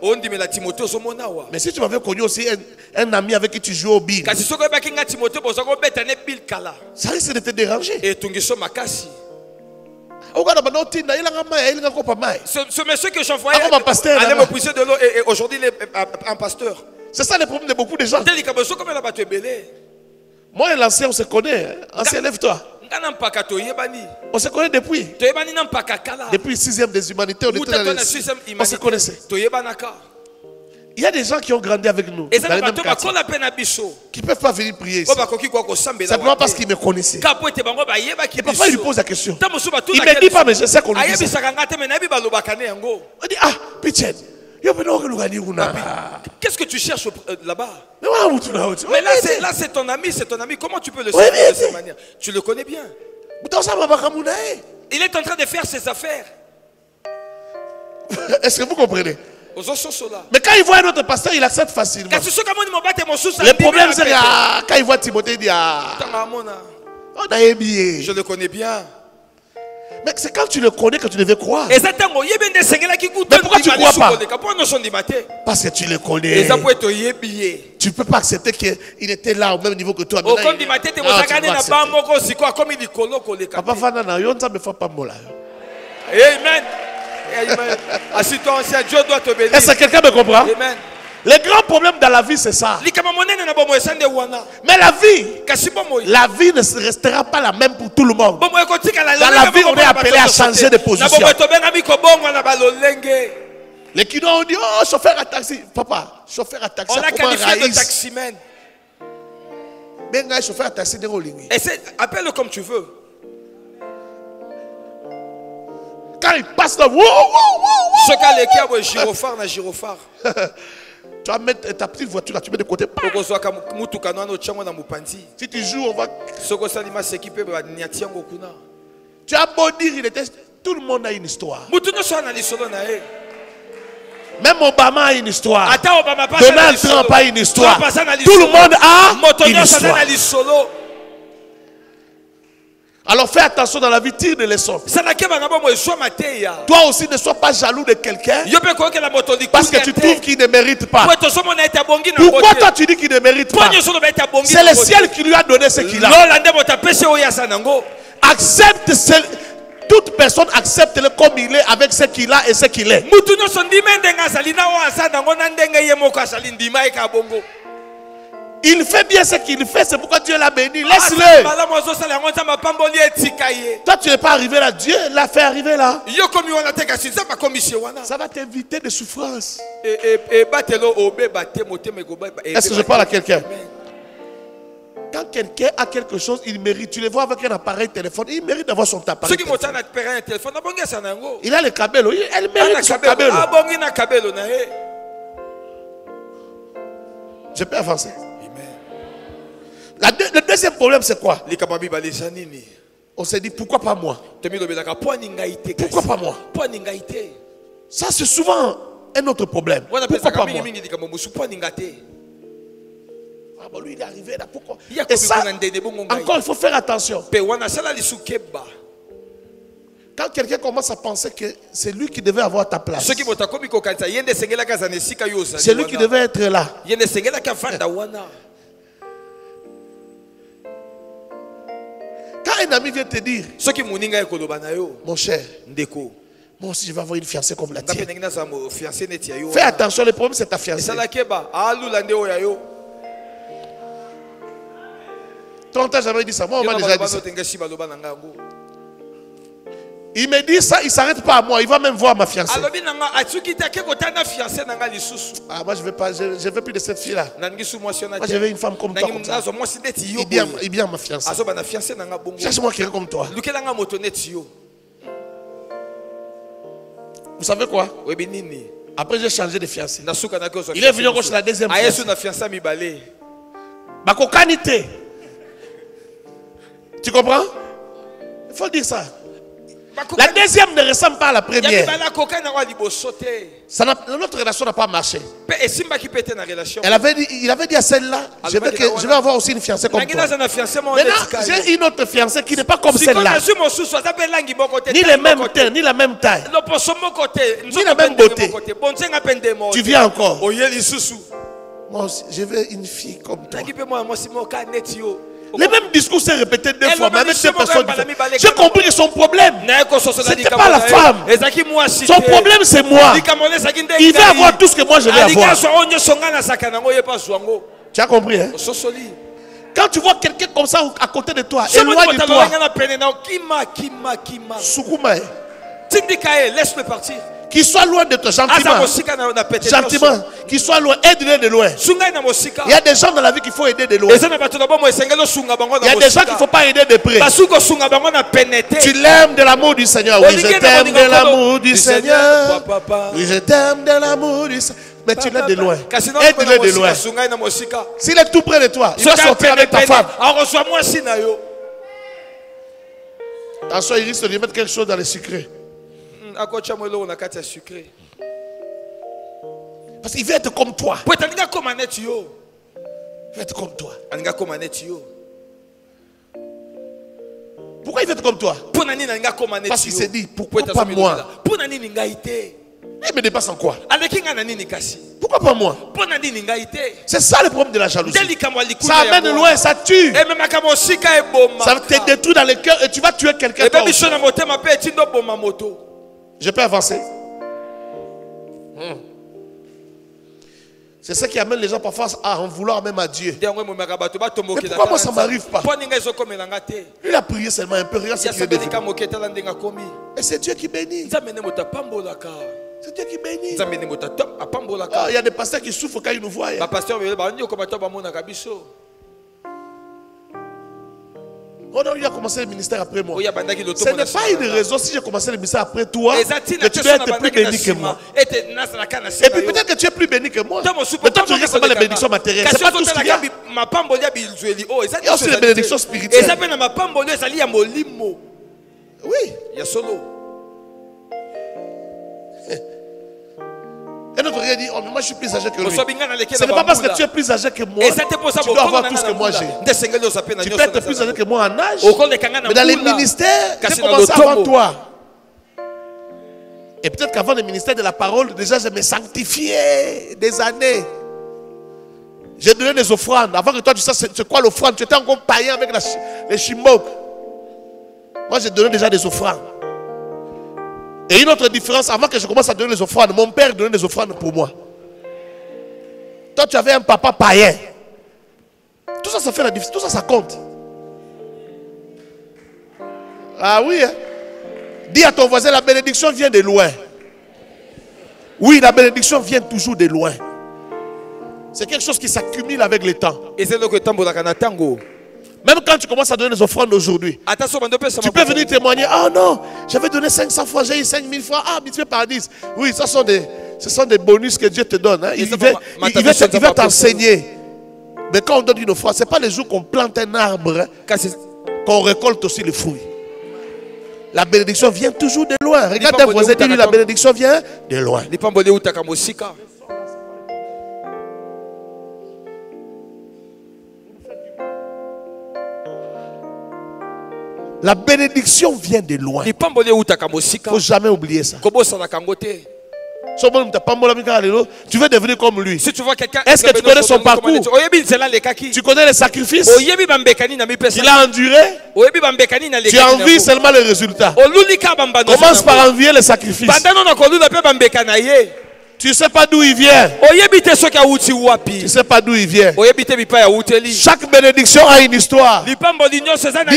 Mais si tu m'avais connu aussi un ami avec qui tu joues au bill, ça risque de te déranger. Ce monsieur que j'envoyais allait me pousser de l'eau et aujourd'hui il est un pasteur. C'est ça le problème de beaucoup de gens. Moi et l'ancien, on se connaît. Ancien, lève-toi. On se connaît depuis. Depuis le 6e des humanités, on se connaissait. Il y a des gens qui ont grandi avec nous. Qui ne peuvent pas venir prier ici. Simplement parce qu'ils me connaissaient. Et parfois ils lui posent la question. Il ne me dit pas, mais je sais qu'on lui dit ça. On dit, ah, Pichel. Qu'est-ce que tu cherches là-bas? Mais là c'est ton ami, Comment tu peux le savoir de cette manière? Tu le connais bien. Il est en train de faire ses affaires. Est-ce que vous comprenez? Mais quand il voit un autre pasteur, il accepte facilement. Le problème c'est que quand il voit Timothée, il dit je le connais bien. Mais c'est quand tu le connais que tu devais croire. Mais pourquoi tu ne crois pas? Parce que tu le connais. Tu ne peux pas accepter qu'il était là au même niveau que toi. Amen. Assis-toi, Dieu doit te bénir. Est-ce que quelqu'un me comprend? Amen. Le grand problème dans la vie, c'est ça. Mais la vie ne restera pas la même pour tout le monde. Dans la vie, on est appelé à changer de position. Les Kinois ont dit, oh, chauffeur à taxi. Papa, chauffeur à taxi. On l'a qualifié de taximan. Chauffeur à taxi, appelle-le comme tu veux. Quand il passe là, gyrophare. Tu vas mettre ta petite voiture là, tu mets de côté. Si tu joues, on va. Tu as beau dire, il était. Tout le monde a une histoire. Même Obama a une histoire. Donald Trump a une histoire. Tout le monde a une histoire. Alors fais attention dans la vie, tire des leçons. Toi aussi ne sois pas jaloux de quelqu'un parce que tu trouves qu'il ne mérite pas. Pourquoi toi tu dis qu'il ne mérite pas? C'est le ciel qui lui a donné ce qu'il a. Accepte toute personne, accepte-le comme il est avec ce qu'il a et ce qu'il est. Il fait bien ce qu'il fait, c'est pourquoi Dieu l'a béni. Laisse-le. Toi, tu n'es pas arrivé là. Dieu l'a fait arriver là. Ça va t'inviter des souffrances. Est-ce que je parle à quelqu'un? Quand quelqu'un a quelque chose, il mérite. Tu le vois avec un appareil téléphone, il mérite d'avoir son appareil téléphone. Il a le cabello, elle mérite son cabello. Je peux avancer. Le deuxième problème, c'est quoi? On s'est dit, pourquoi pas moi? Pourquoi pas moi? Ça, c'est souvent un autre problème. Pourquoi pas moi? Ah bon, lui, il est arrivé là, pourquoi? Et ça, encore, il faut faire attention. Quand quelqu'un commence à penser que c'est lui qui devait avoir ta place, c'est lui qui devait être là. Quand un ami vient te dire, mon cher, moi aussi je vais avoir une fiancée comme la tienne. Fais attention, le problème c'est ta fiancée. 30 ans j'avais dit ça, moi on m'a déjà dit ça. Il me dit ça, il ne s'arrête pas à moi, il va même voir ma fiancée. Ah, moi je ne veux plus de cette fille-là. Moi je veux une femme comme toi. Comme ça. Il bien ma fiancée. Cherche-moi quelqu'un comme toi. Vous savez quoi? Après j'ai changé de fiancée. Il est venu chez la deuxième fiancée. Ma cocanité. Tu comprends? Il faut dire ça. La deuxième ne ressemble pas à la première. Notre relation n'a pas marché. Il avait dit à celle-là, je vais avoir aussi une fiancée comme toi. Maintenant, j'ai une autre fiancée qui n'est pas comme celle-là. Ni le même teint, ni la même taille, ni la même beauté. Tu viens encore. Moi aussi, je veux une fille comme toi. Le même discours s'est répété 2 fois, mais avec 2 personnes. J'ai compris que son problème, ce n'était pas la femme. Son problème, c'est moi. Il veut avoir tout ce que moi je vais avoir. Tu as compris, hein? Quand tu vois quelqu'un comme ça à côté de toi, éloigne de toi. Soukouma. Laisse-le partir. Qu'il soit loin de toi, gentiment. Gentiment. Qu'il soit loin, aide-le de loin. Il y a des gens dans la vie qu'il faut aider de loin. Il y a des gens qu'il ne faut pas aider de près. Tu l'aimes de l'amour du Seigneur. Oui, je t'aime de l'amour du Seigneur. Oui, je t'aime de l'amour du Seigneur. Mais tu l'aides de loin. Aide-le de loin. S'il est tout près de toi, il va sortir avec ta femme. Attention, il risque de lui mettre quelque chose dans les secrets. Parce qu'il veut être comme toi. Il veut être comme toi. Pourquoi il veut être comme toi? Parce qu'il s'est dit, pourquoi pas moi? Il me dépasse en quoi? Pourquoi pas moi? C'est ça le problème de la jalousie. Ça amène loin, ça tue. Ça te détruit dans le cœur et tu vas tuer quelqu'un d'autre. Je peux avancer. C'est ça qui amène les gens parfois à en vouloir même à Dieu. Mais pourquoi moi ça ne m'arrive pas? Il a prié seulement un peu, regarde ce qu'il est devenu. Et c'est Dieu qui bénit. C'est Dieu qui bénit. Il y a des pasteurs qui souffrent quand ils nous voient. Oh non, il a commencé le ministère après moi. Ce n'est pas une raison si j'ai commencé le ministère après toi que tu dois être plus béni que moi. Et puis peut-être que tu es plus béni que moi. Mais toi tu regardes seulement les bénédictions matérielles. C'est pas tout ce qu'il y a. Il y a aussi les bénédictions spirituelles. Oui. Et notre frère dit, oh mais moi je suis plus âgé que lui. Ce n'est pas parce que tu es plus âgé que moi, tu dois avoir tout ce que moi j'ai. Tu peux être plus âgé que moi en âge, mais dans les ministères, j'ai commencé avant toi. Et peut-être qu'avant le ministère de la parole, déjà je me sanctifiais des années. J'ai donné des offrandes. Avant que toi tu saches c'est quoi l'offrande, tu étais encore païen avec les chimbok. Moi j'ai donné déjà des offrandes. Et une autre différence, avant que je commence à donner les offrandes, mon père donnait des offrandes pour moi. Toi, tu avais un papa païen. Tout ça, ça fait la différence. Tout ça, ça compte. Ah oui, hein? Dis à ton voisin, la bénédiction vient de loin. Oui, la bénédiction vient toujours de loin. C'est quelque chose qui s'accumule avec le temps. Et c'est le temps pour la Kanatango. Même quand tu commences à donner des offrandes aujourd'hui, tu peux venir témoigner. Ah non, j'avais donné 500 fois, j'ai eu 5000 fois. Ah, multiplié par 10. Oui, ce sont des bonus que Dieu te donne. Hein. Il va t'enseigner. Mais quand on donne une offrande, ce n'est pas les jours qu'on plante un arbre qu'on récolte aussi les fruits. La bénédiction vient toujours de loin. Regarde tes voisins, dis-lui, la bénédiction vient de loin. La bénédiction vient de loin. Il ne faut jamais oublier ça. Tu veux devenir comme lui. Si tu vois quelqu'un, est-ce que tu connais son parcours? Tu connais les sacrifices qu'il a enduré? Tu envies seulement les résultats. Commence par envier les sacrifices. Tu ne sais pas d'où il vient. Tu ne sais pas d'où il vient. Chaque bénédiction a une histoire. Dis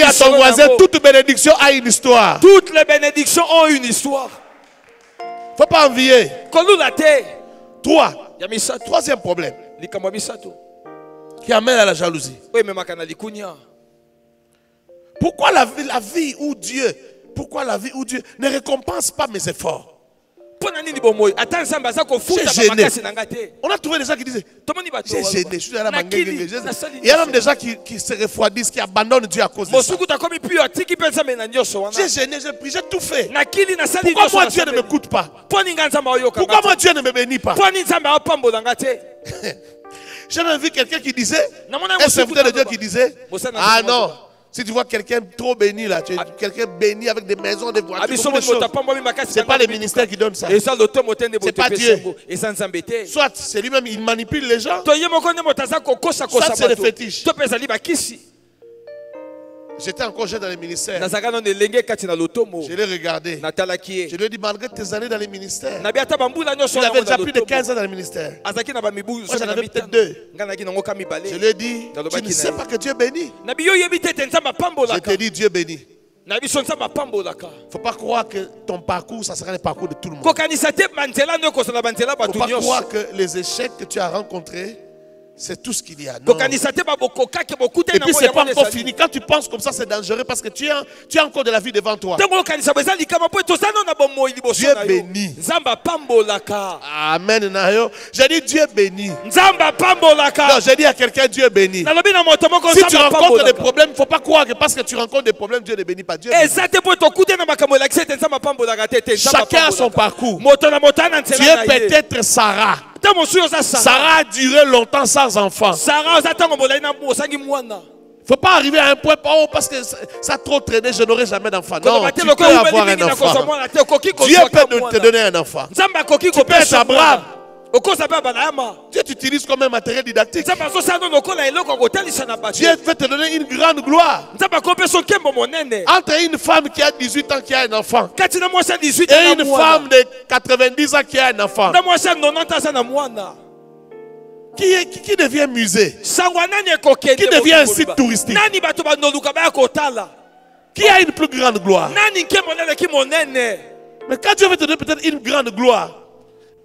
à ton voisin, toute bénédiction a une histoire. Toutes les bénédictions ont une histoire. Il ne faut pas envier. 3. Troisième problème qui amène à la jalousie. Pourquoi la vie où Dieu ne récompense pas mes efforts? J'ai gêné. On a trouvé des gens qui disaient j'ai gêné, je suis allé à la il y a même des gens qui se refroidissent, qui abandonnent Dieu à cause de ça. J'ai gêné, j'ai prié, j'ai tout fait. Pourquoi moi Dieu ne m'écoute pas? Pourquoi moi Dieu ne me bénit pas? J'ai même vu quelqu'un qui disait, un serviteur de Dieu qui disait, ah non, si tu vois quelqu'un trop béni là, quelqu'un béni avec des maisons, des voitures, ce n'est pas les ministères qui donnent ça. C'est pas Dieu. Soit c'est lui-même, il manipule les gens. Soit c'est les fétiches. J'étais encore jeune dans les ministères. Je l'ai regardé. Je lui ai dit, malgré tes années dans les ministères, il avait déjà plus de 15 ans dans les ministères. Moi, j'en avais peut-être 2. Je lui ai dit, tu ne sais pas que Dieu bénit. Je t'ai dit, Dieu bénit. Il ne faut pas croire que ton parcours, ça sera le parcours de tout le monde. Il ne faut pas croire que les échecs que tu as rencontrés, c'est tout ce qu'il y a. Non. Et puis, ce n'est pas encore fini. Quand tu penses comme ça, c'est dangereux parce que tu as encore de la vie devant toi. Dieu bénit. Amen. J'ai dit Dieu bénit. Non, j'ai dit à quelqu'un Dieu bénit. Si tu rencontres des problèmes, il ne faut pas croire que parce que tu rencontres des problèmes, Dieu ne bénit pas. Dieu bénit. Chacun a son parcours. Dieu peut être Sarah. Sarah a duré longtemps sans enfant. Il ne faut pas arriver à un point parce que ça a trop traîné, je n'aurai jamais d'enfant. Non, tu peux avoir un enfant. Dieu peut te donner un enfant. Tu peux être Abraham. Dieu t'utilise comme un matériel didactique. Dieu veut te donner une grande gloire. Entre une femme qui a 18 ans qui a un enfant et une femme de 90 ans qui a un enfant, qui devient musée, qui devient un site touristique, qui a une plus grande gloire. Mais quand Dieu veut te donner peut-être une grande gloire,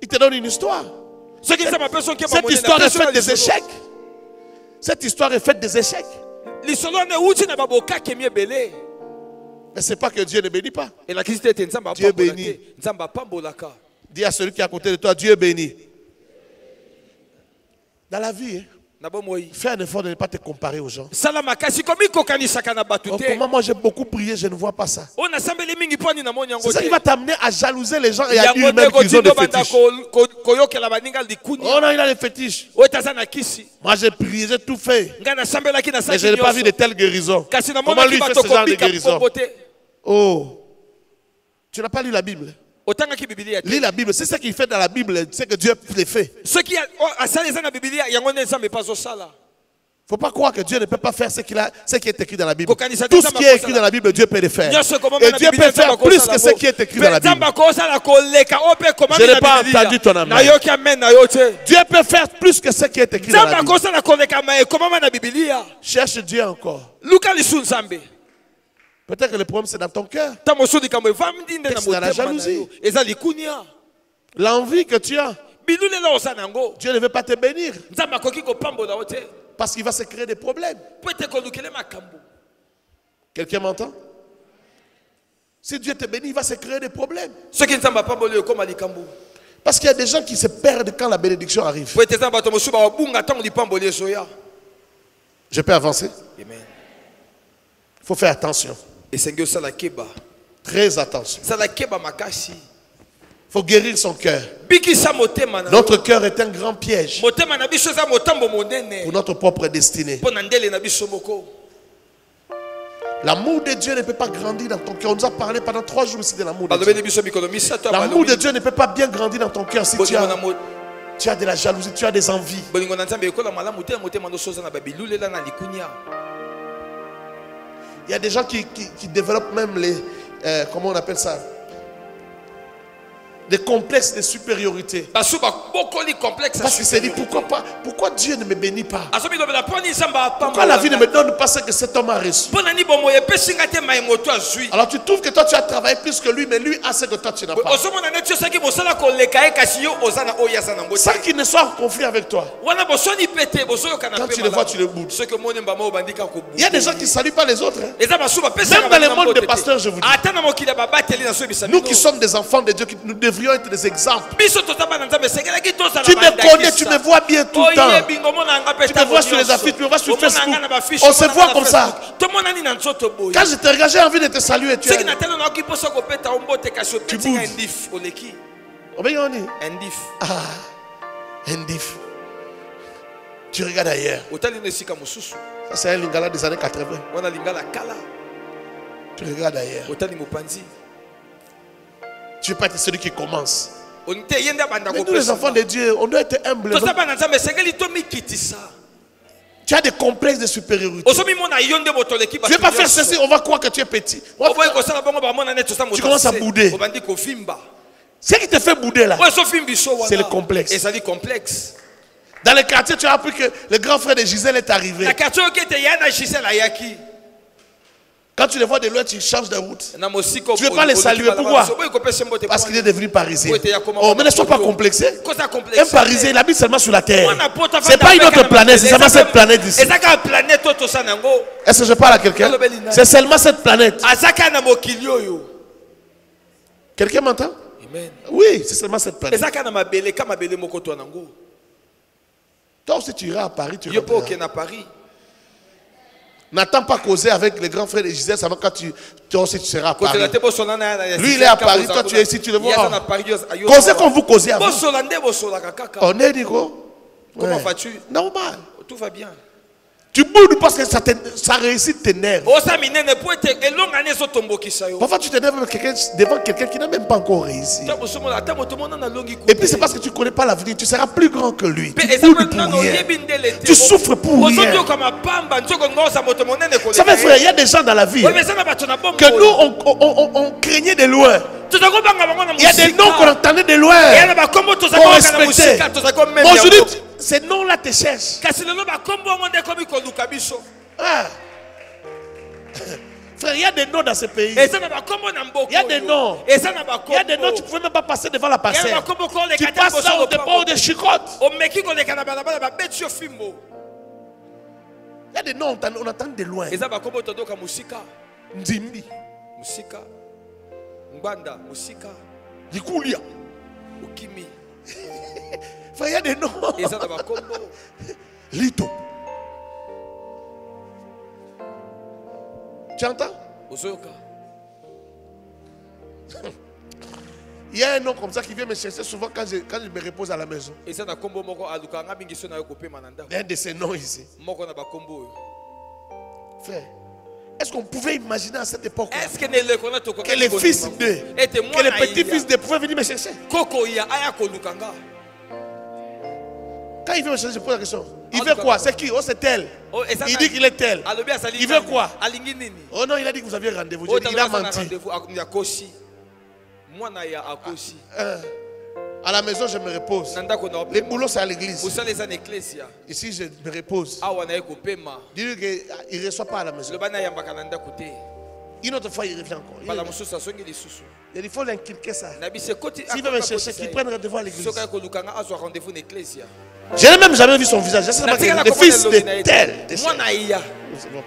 il te donne une histoire. Cette histoire est faite des échecs. Cette histoire est faite des échecs. Mais ce n'est pas que Dieu ne bénit pas. Dieu bénit. Dis à celui qui est à côté de toi, Dieu bénit. Dans la vie, fais un effort de ne pas te comparer aux gens. Comment moi j'ai beaucoup prié, je ne vois pas ça. C'est ça qui va t'amener à jalouser les gens et à dire même qu'ils ont des fétiches. Oh non, il a des fétiches. Moi j'ai prié, j'ai tout fait. Mais je n'ai pas vu de telle guérison. Comment lui fait ce genre de guérison? Oh, tu n'as pas lu la Bible? Lis la Bible, c'est ce qu'il fait dans la Bible, c'est que Dieu le fait. Il ne faut pas croire que Dieu ne peut pas faire ce qui est écrit dans la Bible. Tout ce qui est écrit dans la Bible, Dieu peut le faire. Et Dieu peut faire plus que ce qui est écrit dans la Bible. Je n'ai pas entendu ton amen. Dieu peut faire plus que ce qui est écrit dans la Bible. Cherche Dieu encore. Peut-être que le problème c'est dans ton cœur. C'est dans la jalousie. L'envie que tu as. Dieu ne veut pas te bénir. Parce qu'il va se créer des problèmes. Quelqu'un m'entend? Si Dieu te bénit, il va se créer des problèmes. Parce qu'il y a des gens qui se perdent quand la bénédiction arrive. Je peux avancer? Amen. Il faut faire attention. Très attention. Il faut guérir son cœur. Notre cœur est un grand piège pour notre propre destinée. L'amour de Dieu ne peut pas grandir dans ton cœur. On nous a parlé pendant 3 jours ici de l'amour de Dieu. L'amour de Dieu ne peut pas bien grandir dans ton cœur si tu as de la jalousie, tu as des envies. Il y a des gens qui développent même les... comment on appelle ça? Des complexes de supériorité. Parce qu'il s'est dit, pourquoi Dieu ne me bénit pas? Pourquoi la vie ne me donne pas ce que cet homme a reçu? Alors tu trouves que toi tu as travaillé plus que lui, mais lui a ce que toi tu n'as pas. Sans qu'il ne soit en conflit avec toi. Quand tu le vois, tu le boudes. Il y a des gens qui ne saluent pas les autres. Même dans le monde des pasteurs, je vous dis. Nous qui sommes des enfants de Dieu, nous devrions être des exemples. Tu me connais, tu me vois bien tout le temps. Tu me vois sur les affiches, tu me vois sur Facebook. On se voit comme ça. Quand je te regarde, j'ai envie de te saluer. Tu boudes. Indif. Tu regardes ailleurs. Ça c'est un lingala des années 80. Tu regardes ailleurs. Tu ne veux pas être celui qui commence. Mais nous les enfants de Dieu, on doit être humbles. Tu as des complexes de supériorité. Tu ne veux pas faire ceci, on va croire que tu es petit. Tu commences à bouder. Ce qui te fait bouder là, c'est le complexe. Dans le quartier, tu as appris que le grand frère de Gisèle est arrivé. Quand tu les vois de loin, tu changes de route. Tu ne veux pas les saluer. Pourquoi? Parce qu'il est devenu parisien. Oh, mais ne sois pas complexé. Un parisien, il habite seulement sur la terre. Ce n'est pas une autre planète, c'est seulement cette planète ici. Est-ce que je parle à quelqu'un? C'est seulement cette planète. Quelqu'un m'entend? Oui, c'est seulement cette planète. Toi aussi, tu iras à Paris. Tu n'attends pas causer avec les grands frères de Gisèle, ça va quand toi aussi tu seras à Paris. Lui, il est à Paris, toi tu es ici, tu le vois. Causez comme vous causez avant. On est dit quoi? Comment vas-tu? Normal. Tout va bien. Tu boudes parce que ça réussit tes nerfs. Parfois tu t'énerves devant quelqu'un qui n'a même pas encore réussi. Et puis c'est parce que tu ne connais pas l'avenir. Tu seras plus grand que lui. Tu boudes pour rien. Tu souffres pour rien. Ça fait frère, il y a des gens dans la vie que nous on craignait de loin. Il y a des noms qu'on entendait de loin, qu'on respectait. Aujourd'hui, ces noms-là te cherchent. Ah. Frère, il y a des noms dans ce pays. Il y a des noms. Il y a des noms, tu ne pouvais même pas passer devant la parcelle. Tu passes là, on te prend des chicottes. Il y a des noms, on entend de loin. Nzimbi. Mbanda, Musika, Likulia, Ukimi. Frère, il y a des noms. Lito. Tu entends? Il y a un nom comme ça qui vient me chercher souvent quand je me repose à la maison. Un de ces noms ici. Frère. Est-ce qu'on pouvait imaginer à cette époque que les fils d'eux, que les petits-fils d'eux pouvaient venir me chercher? Quand il vient me chercher, je pose la question. Il veut quoi? C'est qui? Oh, c'est tel. Il dit qu'il est tel. Il veut quoi? Oh non, il a dit que vous aviez rendez-vous. Il a menti. À la maison, je me repose. Les boulots, c'est à l'église. Ici, je me repose. Dis-lui qu'il ne reçoit pas à la maison. Une autre fois, il revient encore. Il faut l'inculquer ça. S'il veut me chercher, qu'il prenne rendez-vous à l'église. Je n'ai même jamais vu son visage. Je sais pas qu'il est le fils de tel. Je ne sais pas.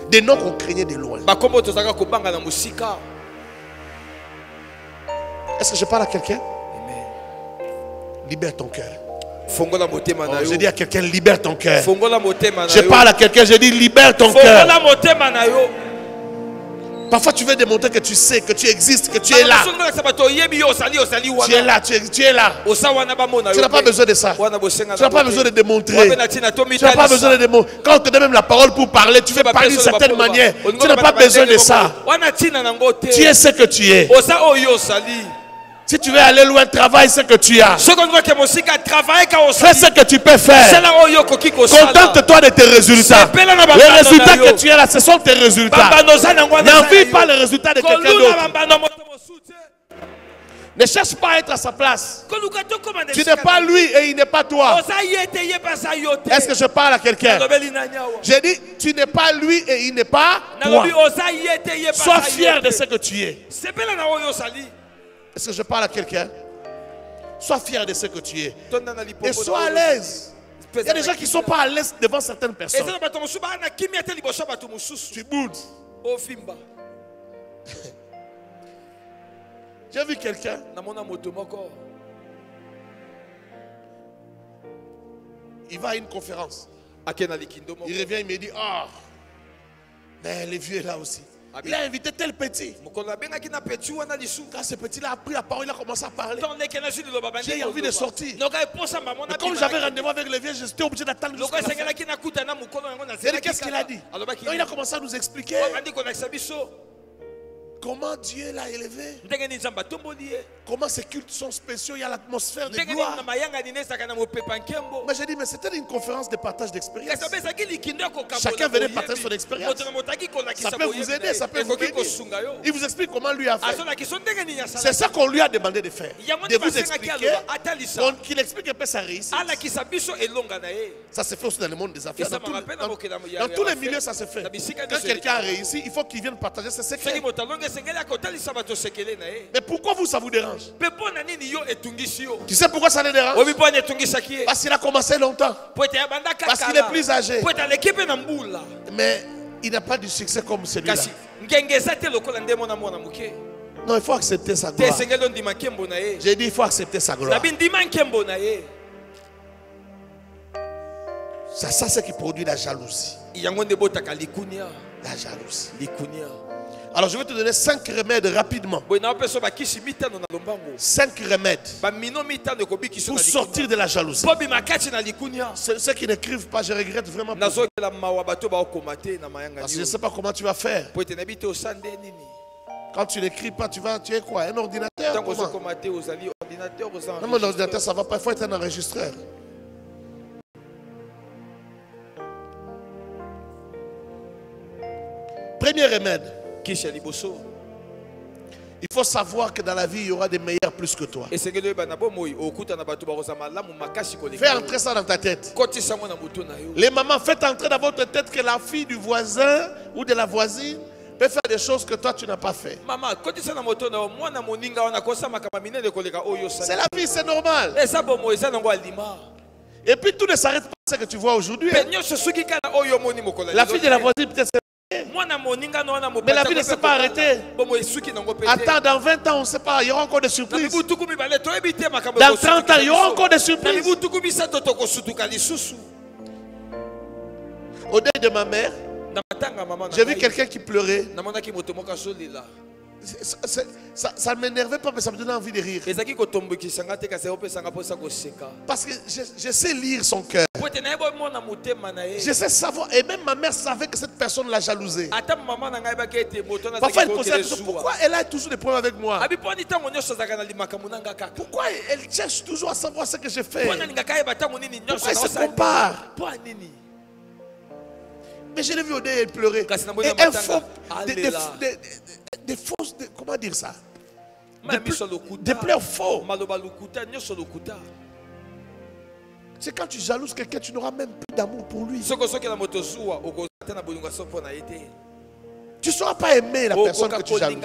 Des noms qu'on craignait de loin. Est-ce que je parle à quelqu'un? Libère ton cœur. Oh, je dis à quelqu'un, libère ton cœur. Je parle à quelqu'un, je dis, libère ton cœur. Parfois tu veux démontrer que tu sais, que tu existes, que tu es là. Tu es là, tu es là. Tu n'as pas besoin de ça. Tu n'as pas besoin de démontrer. Tu n'as pas besoin de démontrer. Quand on te donne même la parole pour parler, tu veux parler d'une certaine manière. Tu n'as pas besoin de ça. Tu es ce que tu es. Si tu veux aller loin, travaille ce que tu as. Fais ce que tu peux faire. Contente-toi de tes résultats. Les résultats que tu as là, ce sont tes résultats. N'envie pas les résultats de quelqu'un d'autre. Ne cherche pas à être à sa place. Tu n'es pas lui et il n'est pas toi. Est-ce que je parle à quelqu'un? J'ai dit, tu n'es pas lui et il n'est pas toi. Sois fier de ce que tu es. Est-ce que je parle à quelqu'un? Sois fier de ce que tu es. Et sois à l'aise. Il y a des gens qui ne sont pas à l'aise devant certaines personnes. Tu boudes. J'ai vu quelqu'un. Il va à une conférence. Il revient, il me dit, ah, mais le vieux est là aussi. Il a invité tel petit. Quand ce petit-là a pris la parole, il a commencé à parler. J'ai envie de sortir. Mais comme j'avais rendez-vous avec le vieux, j'étais obligé d'attendre jusqu'à la fin. Qu'est-ce qu'il a dit? Donc, il a commencé à nous expliquer comment Dieu l'a élevé. comment ces cultes sont spéciaux, il y a l'atmosphère de gloire. Mais j'ai dit, mais c'était une conférence de partage d'expérience. Chacun venait partager son expérience. Ça peut vous aider, ça peut vous aider. Il vous explique comment lui a fait. C'est ça qu'on lui a demandé de faire. De vous expliquer, qu'il explique un peu sa réussite. Ça se fait aussi dans le monde des affaires. Dans tous les milieux, ça se fait. Quand quelqu'un a réussi, il faut qu'il vienne partager ses secrets. Mais pourquoi vous, ça vous dérange? Tu sais pourquoi ça le dérange? Parce qu'il a commencé longtemps. Parce qu'il est plus âgé. Mais il n'a pas du succès comme celui-là. Non, il faut accepter sa gloire. J'ai dit il faut accepter sa gloire. Ça c'est ce qui produit la jalousie. La jalousie. Alors je vais te donner 5 remèdes rapidement. 5 remèdes pour sortir de la jalousie. Ceux qui n'écrivent pas, je regrette vraiment. Parce que je ne sais pas comment tu vas faire. Quand tu n'écris pas, tu es quoi? Un ordinateur? Même un ordinateur, ça ne va pas. Il faut être un enregistreur. Premier remède. Il faut savoir que dans la vie, il y aura des meilleurs plus que toi. Fais entrer ça dans ta tête. Les mamans, faites entrer dans votre tête que la fille du voisin ou de la voisine peut faire des choses que toi tu n'as pas fait. C'est la vie, c'est normal. Et puis tout ne s'arrête pas à ce que tu vois aujourd'hui. La fille de la voisine peut-être. Mais la vie ne s'est pas arrêtée. Attends, dans 20 ans, on ne sait pas, il y aura encore des surprises. Dans 30 ans, il y aura encore des surprises. Au deuil de ma mère, j'ai vu quelqu'un qui pleurait. Ça ne m'énervait pas, mais ça me donnait envie de rire. Parce que je sais lire son cœur. Je sais savoir. Et même ma mère savait que cette personne l'a jalousée. Parfois elle posait la question, pourquoi elle a toujours des problèmes avec moi? Pourquoi elle cherche toujours à savoir ce que je fais? Pourquoi elle se compare? Mais je l'ai vu au deuil, elle pleurait. Et elle faut des fausses, comment dire ça? Des pleurs faux. C'est quand tu jalouses quelqu'un, tu n'auras même plus d'amour pour lui. Tu ne sauras pas aimer la personne que tu jalouses.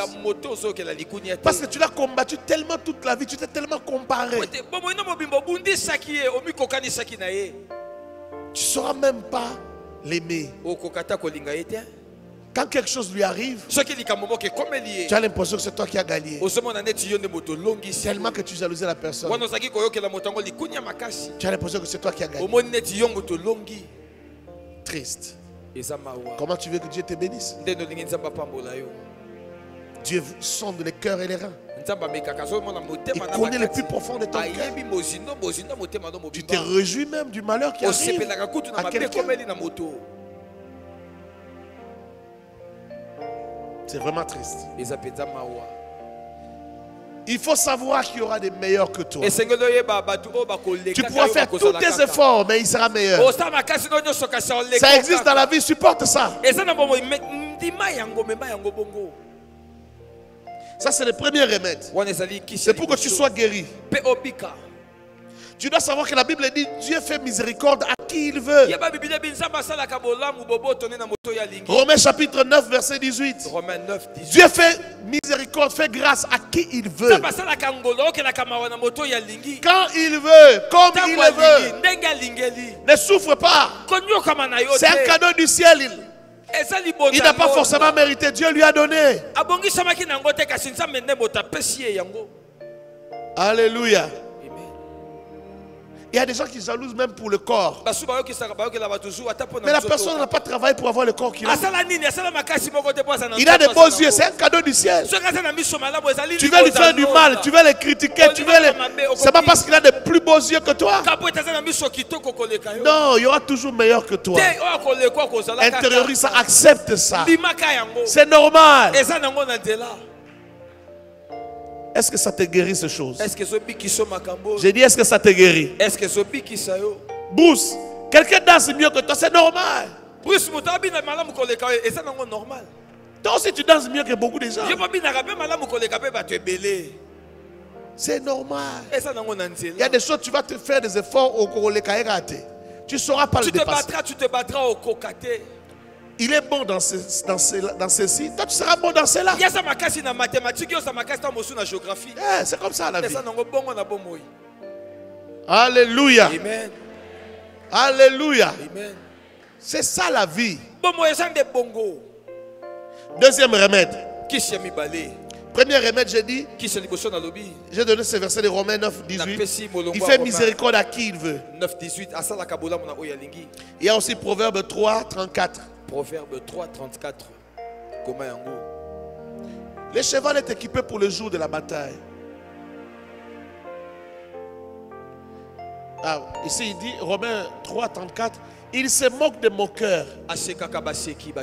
Parce que tu l'as combattu tellement toute la vie, tu t'es tellement comparé. Tu ne sauras même pas l'aimer. Quand quelque chose lui arrive, tu as l'impression que c'est toi qui as gagné. Tellement que tu jalouses la personne, tu as l'impression que c'est toi qui as gagné. Triste. Comment tu veux que Dieu te bénisse? Dieu sonde les cœurs et les reins. Il connaît le plus profond de ton cœur. Tu te réjouis même du malheur qui arrive à quelqu'un. C'est vraiment triste. Il faut savoir qu'il y aura des meilleurs que toi. Tu pourras faire tous tes efforts, mais il sera meilleur. Ça existe dans la vie, supporte ça. Ça, c'est le premier remède. C'est pour que tu sois guéri. Tu dois savoir que la Bible dit Dieu fait miséricorde à qui il veut. Romains chapitre 9 verset 18. Dieu fait miséricorde, fait grâce à qui il veut. Quand il veut, comme il le veut. Ne souffre pas. C'est un cadeau du ciel. Il n'a pas forcément mérité, Dieu lui a donné. Alléluia. Il y a des gens qui jalousent même pour le corps. Mais la personne n'a pas travaillé pour avoir le corps qu'il a. Il a des beaux yeux, c'est un cadeau du ciel. Tu veux lui faire du mal, tu veux les critiquer, c'est pas parce qu'il a des plus beaux yeux que toi. Non, il y aura toujours meilleur que toi. Intériorise ça, accepte ça. C'est normal. Est-ce que ça te guérit ces choses? J'ai dit, est-ce que ça te guérit? Bruce, quelqu'un danse mieux que toi, c'est normal. Toi aussi tu danses mieux que beaucoup de gens. C'est normal. Il y a des choses, tu vas te faire des efforts au Korolekaerate. Tu ne sauras pas le dépasser. Tu te battras au Kokate. Il est bon dans ceci. Toi, tu seras bon dans cela. C'est comme ça la vie. Alléluia. Amen. Alléluia. Amen. C'est ça la vie. Deuxième remède. Premier remède, j'ai dit. J'ai donné ce verset de Romains 9, 18. Il fait miséricorde à qui il veut. 9, 18. Il y a aussi Proverbe 3, 34. Proverbe 3, 34. Le cheval est équipé pour le jour de la bataille. Ah, ici il dit, Romains 3, 34. Il se moque des moqueurs.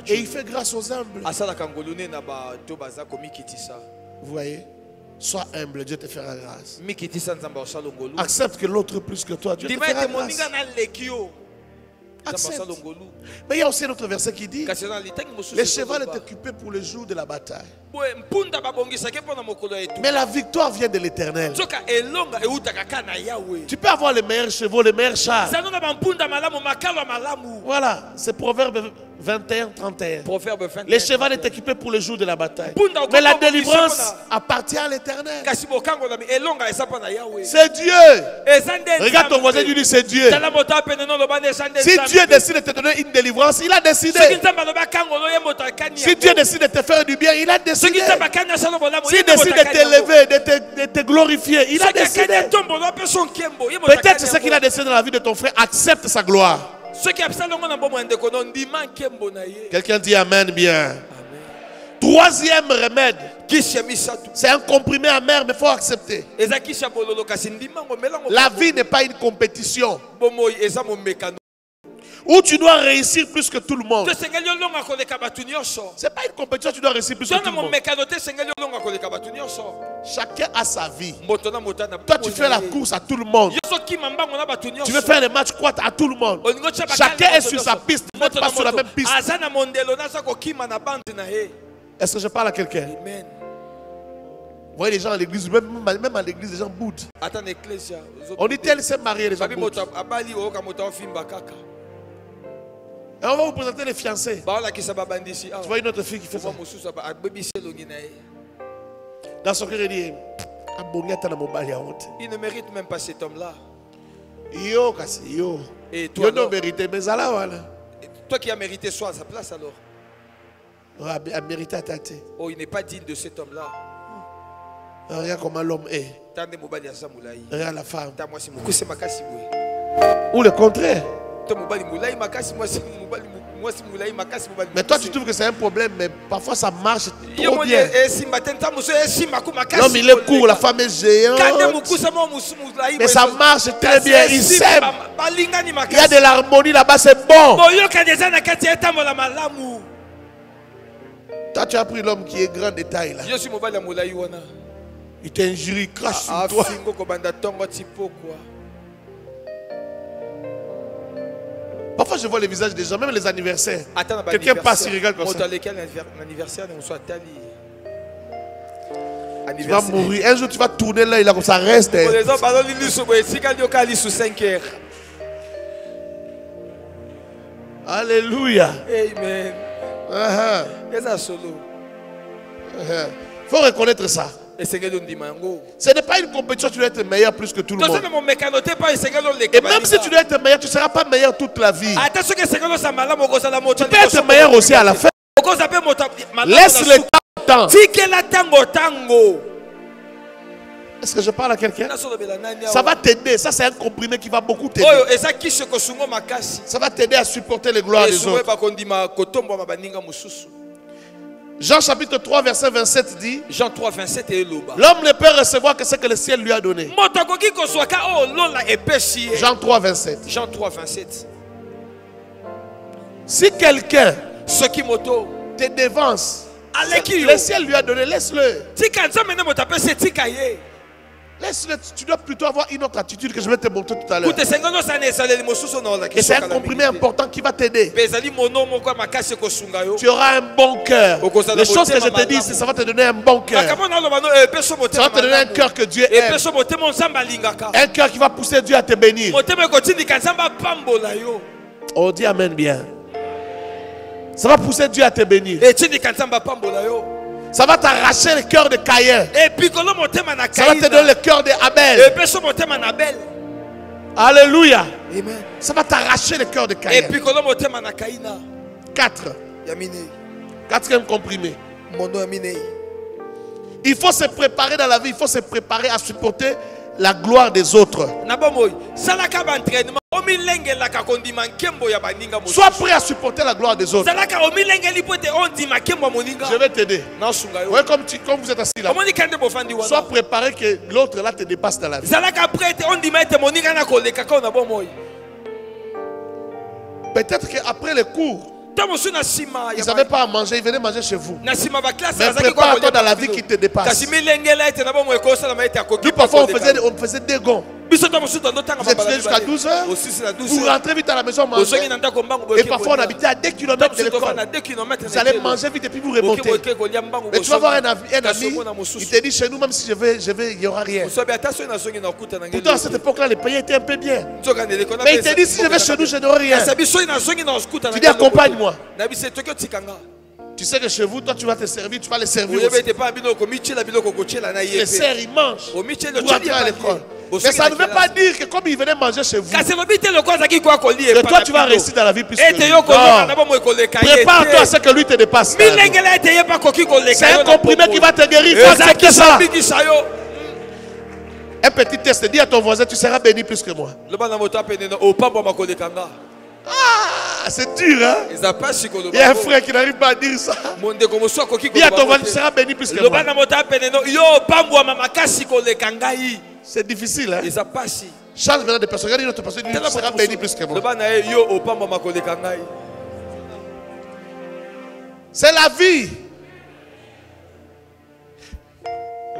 Et il fait grâce aux humbles. Vous voyez? Sois humble, Dieu te fera grâce. Accepte que l'autre est plus que toi, Dieu te fera grâce. Accepte. Mais il y a aussi un autre verset qui dit, le cheval est équipé pour le jour de la bataille. Mais la victoire vient de l'Éternel. Tu peux avoir les meilleurs chevaux, les meilleurs chars. Voilà, c'est Proverbe 21, 31. Le cheval est équipé pour le jour de la bataille. Mais la délivrance appartient à l'Éternel. C'est Dieu. Regarde ton voisin, dis c'est Dieu. Si Dieu décide de te donner une délivrance, il a décidé. Si Dieu décide de te faire du bien, il a décidé. S'il décide de t'élever, de te glorifier, il a décidé. Peut-être c'est ce qu'il a décidé dans la vie de ton frère. Accepte sa gloire. Quelqu'un dit amen bien. Amen. Troisième remède. C'est un comprimé amer, mais il faut accepter. La vie n'est pas une compétition où tu dois réussir plus que tout le monde. C'est pas une compétition, tu dois réussir plus que tout le monde. Chacun a sa vie. Toi, tu fais la course à tout le monde. Tu veux faire les matchs quad à tout le monde. Chacun est sur sa piste, vous n'êtes pas sur la même piste. Est-ce que je parle à quelqu'un? Vous voyez les gens à l'église, même à l'église, les gens boudent. On dit tel s'est marié, les gens boudent. Et on va vous présenter les fiancés. Tu vois une autre fille qui fait ça. Dans son cœur, il dit, il ne mérite même pas cet homme-là. Et toi, non mérité, mais ça là, voilà. Toi qui as mérité, sois à sa place alors. Oh, il n'est pas digne de cet homme-là. Regarde comment l'homme est. Regarde la femme. Ou le contraire. Mais toi tu trouves que c'est un problème, mais parfois ça marche trop bien. L'homme il est court, la femme est géante. Mais ça marche très bien, il s'aime. Il y a de l'harmonie là-bas, c'est bon. Toi tu as pris l'homme qui est grand de taille là. Il t'injure, il crache sur toi. Parfois je vois les visages des gens, même les anniversaires. Quelqu'un passe, il regarde comme ça. Tu vas mourir. Un jour tu vas tourner là, il a comme ça, reste. Alléluia. Amen. Faut reconnaître ça. Ce n'est pas une compétition, tu dois être meilleur plus que tout le monde. Et même si tu dois être meilleur, tu ne seras pas meilleur toute la vie. Tu peux être meilleur aussi à la fin. Laisse le temps. Est-ce que je parle à quelqu'un? Ça va t'aider. Ça, c'est un comprimé qui va beaucoup t'aider. Ça va t'aider à supporter les gloires des autres. Jean chapitre 3 verset 27 dit, Jean 3 27 l'homme ne peut recevoir que ce que le ciel lui a donné. Jean 3 27. Jean 3 27. Si quelqu'un te dévance, Le ciel lui a donné, laisse-le. Laisse-le, tu dois plutôt avoir une autre attitude que je vais te montrer tout à l'heure. Et c'est un comprimé important qui va t'aider. Tu auras un bon cœur. Les choses que je te dis, ça va te donner un bon cœur. Ça va te donner un cœur que Dieu aime. Un cœur qui va pousser Dieu à te bénir. Oh, dis amen bien. Ça va pousser Dieu à te bénir. Ça va t'arracher le cœur de Caïn. Ça va te donner le cœur d'Abel. Alléluia. Amen. Ça va t'arracher le cœur de Caïn. 4. Quatrième comprimé. Il faut se préparer dans la vie. Il faut se préparer à supporter la gloire des autres. Sois prêt à supporter la gloire des autres. Je vais t'aider. Ouais, comme vous êtes assis là. Sois préparé que l'autre là te dépasse dans la vie. Peut-être qu'après les cours, ils n'avaient pas à manger, ils venaient manger chez vous. Mais prépare-toi dans la vie qui te dépasse. Nous, parfois, on faisait des gonds. Vous êtes jusqu'à 12h. Vous rentrez vite à la maison manger. Et parfois on habitait à 2 km de l'école. Vous allez manger vite et puis vous remontez. Mais tu vas voir un ami, il te dit chez nous, même si je vais, il n'y aura rien. Pourtant à cette époque-là, les pays étaient un peu bien. Mais il te dit si je vais chez nous, je n'aurai rien. Tu dis accompagne-moi. Tu sais que chez vous, toi tu vas te servir, tu vas les servir aussi. Les sers, ils mangent pour rentrer à l'école. Mais ça ne veut pas dire que comme ils venaient manger chez vous, que toi tu vas réussir dans la vie plus que lui. Prépare-toi à ce que lui te dépasse. C'est un comprimé qui va te guérir. Il faut accepter ça. Un petit test, dis à ton voisin, tu seras béni plus que moi. Ah, c'est dur, hein? Il y a un frère qui n'arrive pas à dire ça. Dis à ton voisin, tu seras béni plus que moi. C'est difficile, hein? Change maintenant de personne. Regarde une autre personne, tu seras béni plus que moi. C'est la vie.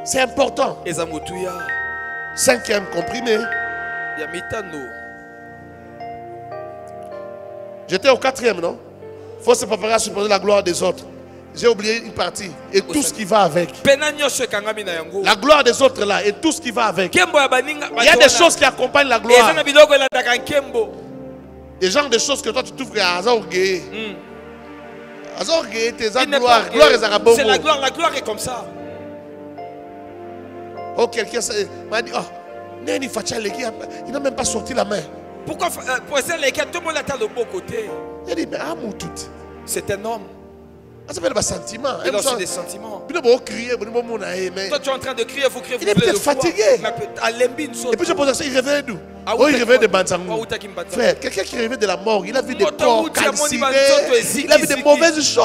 C'est important. 5e comprimé. J'étais au 4e, non? Il faut se préparer à supporter la gloire des autres. J'ai oublié une partie. Et tout ce qui va avec. La gloire des autres là. Et tout ce qui va avec. Il y a des choses qui accompagnent la gloire. Des genres de choses que toi tu trouves que c'est la gloire. La gloire est comme ça. Oh, quelqu'un m'a dit, oh, il n'a même pas sorti la main. Pourquoi pour essayer les gars, tout le monde a le beau côté. Il a dit, mais c'est un homme. Ça fait des sentiments. Il a aussi des sentiments. Toi, tu es en train de crier, il faut crier. Il est peut-être fatigué. Et puis je pose ça, il revient d'où? Oh, il revient de Banzangou. Frère, quelqu'un qui revient de la mort, il a vu des corps calcinés, il a vu des mauvaises choses.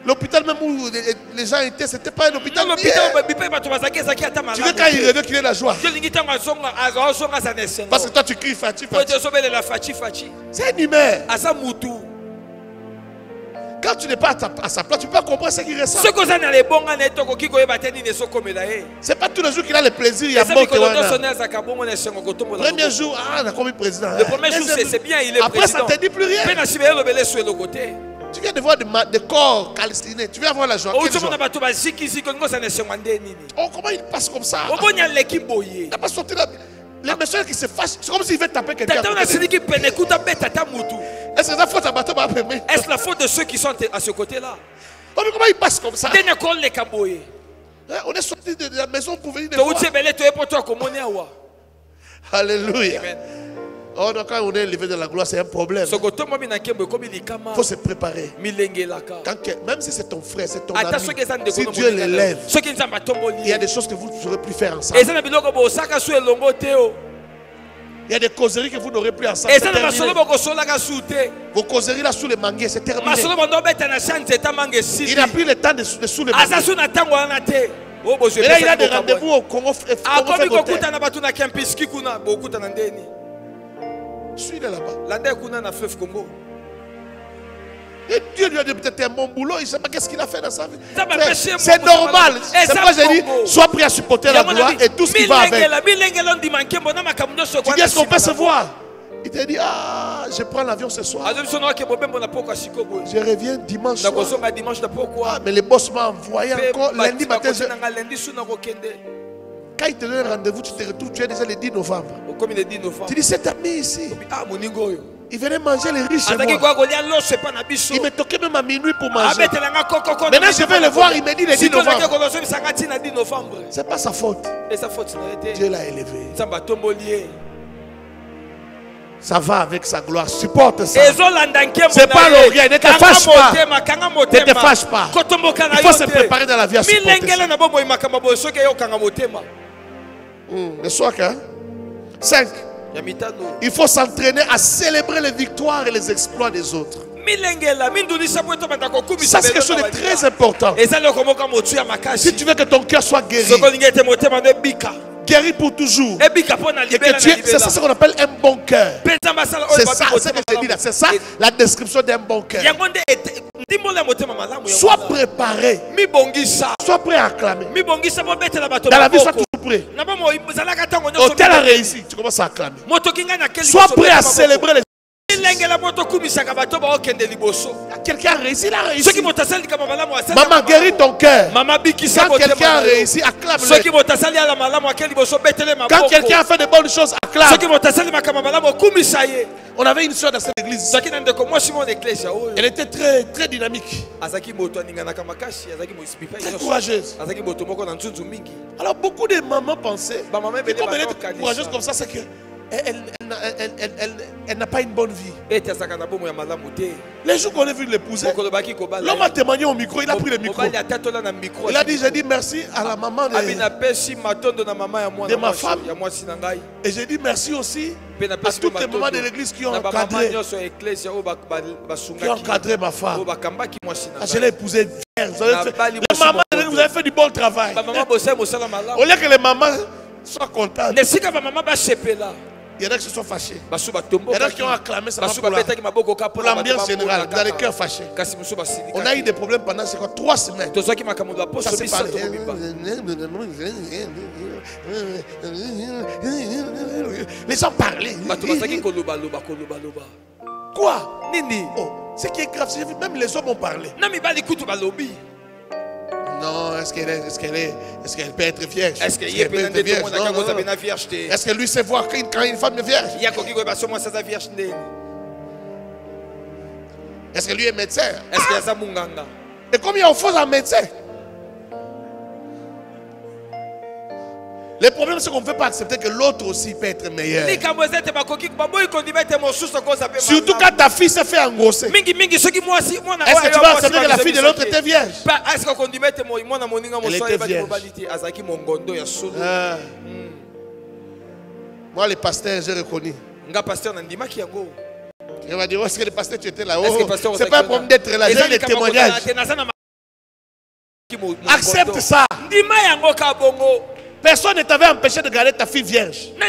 L'hôpital même où les gens étaient, c'était pas un hôpital bien. Tu veux quand il revient qu'il ait la joie. Parce que toi tu cries Fati. C'est un humain. Quand tu n'es pas à sa place, tu peux pas comprendre ce qu'il ressent. C'est pas tous les jours qu'il a le plaisir. Il y a bon que premier jour, on a commis président. Le premier jour, c'est bien, il est président. Après, ça ne te dit plus rien. Tu viens de voir des corps calcinés. Tu viens voir la joie. Oh, comment il passe comme ça? Il n'a pas sorti la... Les messieurs qui se fâchent, c'est comme s'il veut taper quelqu'un. Est-ce que c'est la faute à Bateau? Est-ce la faute de ceux qui sont à ce côté-là? Oh, mais comment il passe comme ça? On est sorti de la maison pour venir de voir. Alléluia. Amen. Oh, donc quand on est élevé de la gloire, c'est un problème. Il faut se préparer. Même si c'est ton frère, c'est ton ami, si Dieu l'élève, il y a des choses que vous ne saurez plus faire ensemble. Il y a des causeries que vous n'aurez plus ensemble. Vos causeries là sous les manguiers, c'est terminé. Il n'a plus le temps de sous les manguiers. Mais là, il a des rendez-vous au Congo. Suis là-bas. Et Dieu lui a dit peut-être un bon boulot, il ne sait pas qu'est-ce qu'il a fait dans sa vie. C'est normal. C'est pourquoi j'ai dit, sois prêt à supporter la gloire et tout ce qui va avec. Tu dis, est-ce qu'on peut se voir? Il te dit, ah, je prends l'avion ce soir. Je reviens dimanche soir. Ah, mais le boss m'a envoyé encore lundi matin. Quand il te donne rendez-vous, tu te retrouves, tu es déjà le 10 novembre. Tu dis, cet ami ici, il venait manger les riches chez moi. Il me toquait même à minuit pour manger. Maintenant je vais le voir, il me dit le 10 novembre. C'est pas sa faute. Dieu l'a élevé. Ça va avec sa gloire. Supporte ça. C'est pas l'orgueil. Ne te fâche pas. Ne te fâche pas. Il faut se préparer dans la vie à supporter ça. Le soir, 5. Il faut s'entraîner à célébrer les victoires et les exploits des autres. Ça, c'est quelque chose de très important. Si tu veux que ton cœur soit guéri, guéri pour toujours, c'est ça ce qu'on appelle un bon cœur. C'est ça ce que je dis là. C'est ça la description d'un bon cœur. Sois préparé. Sois prêt à acclamer. Dans la vie, sois toujours prêt. Au tel a réussi, tu commences à acclamer. Sois prêt à célébrer les quelqu'un a réussi, il a réussi. Maman, guérit ton cœur. Quand quelqu'un a réussi, acclame-le. Quand quelqu'un a fait de bonnes choses, acclame. On avait une soeur dans cette église. Elle était très, très dynamique. Très courageuse. Alors beaucoup de mamans pensaient que comme elle était courageuse comme ça, c'est que elle n'a pas une bonne vie. Les jours qu'on est venu l'épouser, l'homme a témoigné au micro, il a pris le micro. Il a dit, j'ai dit merci à la maman de ma femme. Et j'ai dit merci aussi à toutes les mamans de l'église qui ont encadré ma femme. Je l'ai épousée vierge. Maman, vous avez fait du bon travail. Au lieu que les mamans soient contentes, il y en a qui se sont fâchés. Il y en a qui ont acclamé ça pour l'ambiance générale, dans les cœurs fâchés. On a eu des problèmes pendant 3 semaines. Ça s'est parlé. Les gens parlaient. Quoi? Oh, ce qui est grave, même les hommes ont parlé. Non, est-ce qu'elle peut être vierge? Est-ce que lui sait voir quand une femme est vierge? Est-ce que lui est médecin? Et comme il y a un faux médecin? Le problème, c'est qu'on ne peut pas accepter que l'autre aussi peut être meilleur. Surtout quand ta fille s'est fait engrosser. Est-ce que tu vas accepter que la fille de l'autre était vierge? Elle était vierge. Moi, les pasteurs, j'ai reconnu. Il va dire, est-ce que le pasteur, tu étais là-haut? C'est pas un problème d'être là, j'ai des témoignages. Accepte ça. Personne ne t'avait empêché de garder ta fille vierge. Il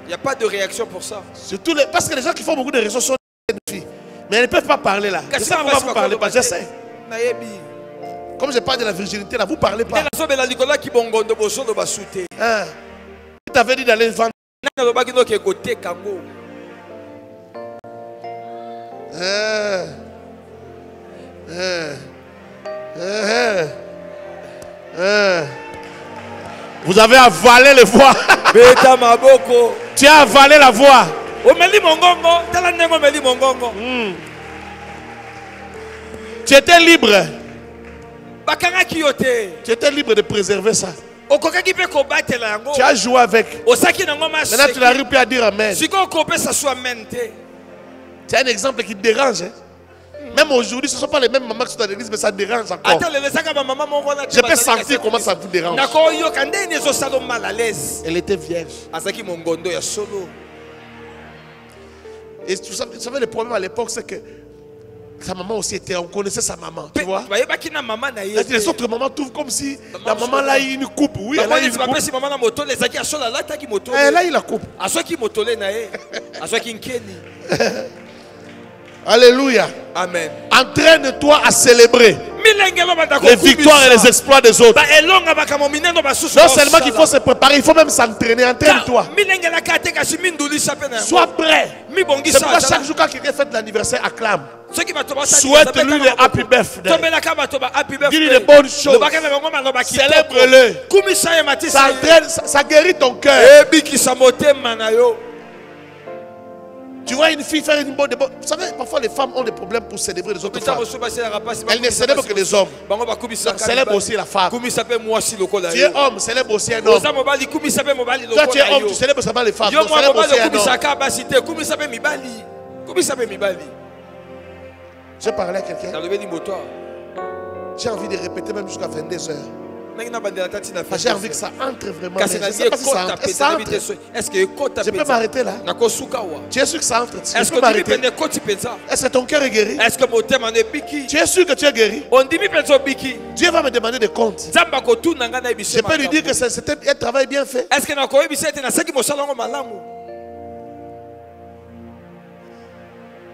n'y a pas de réaction pour ça. Surtout parce que les gens qui font beaucoup de réactions sont des filles. Mais elles ne peuvent pas parler là. Je sais pourquoi vous ne parlez pas. Je sais. Comme je parle de la virginité là, vous ne parlez pas. Tu t'avais dit d'aller vendre. Vous avez avalé les voix. Tu as avalé la voix. Tu étais libre. Tu étais libre de préserver ça. Tu as joué avec. Maintenant tu n'arrives plus à dire amen. C'est un exemple qui te dérange. Même aujourd'hui, ce ne sont pas les mêmes mamans qui sont dans l'église, mais ça dérange encore. Je peux sentir comment ça vous dérange. Elle était vierge. Et vous savez, le problème à l'époque, c'est que Sa maman aussi était, on connaissait sa maman, tu vois. Les autres mamans trouvent comme si la maman là a une coupe. Oui, elle a une coupe. Elle a eu la coupe. Alléluia. Amen. Entraîne-toi à célébrer les victoires et les exploits des autres. Non seulement qu'il faut se préparer, il faut même s'entraîner. Entraîne-toi. Sois prêt. C'est pourquoi chaque jour quand quelqu'un fête l'anniversaire, acclame. Souhaite-lui le happy birthday. Dis-lui les bonnes choses. Célèbre-le. Ça entraîne, ça guérit ton cœur. Tu vois une fille faire une bonne... Vous savez, parfois les femmes ont des problèmes pour célébrer les autres femmes. Elles ne célèbrent que les hommes. Donc célèbre aussi la femme. Tu es homme, célèbre aussi un homme. Toi tu es homme, tu célèbres seulement les femmes. Donc célèbre aussi un homme. J'ai parlé à quelqu'un. J'ai envie de répéter même jusqu'à 22h. J'ai envie que ça entre vraiment. Je ne sais pas si ça entre. Ça entre. Je peux m'arrêter là. Tu es sûr que ça entre? Je peux m'arrêter. Est-ce que ton cœur est guéri? Tu es sûr que tu es guéri? Dieu va me demander des comptes. Je peux lui dire que c'était un travail bien fait.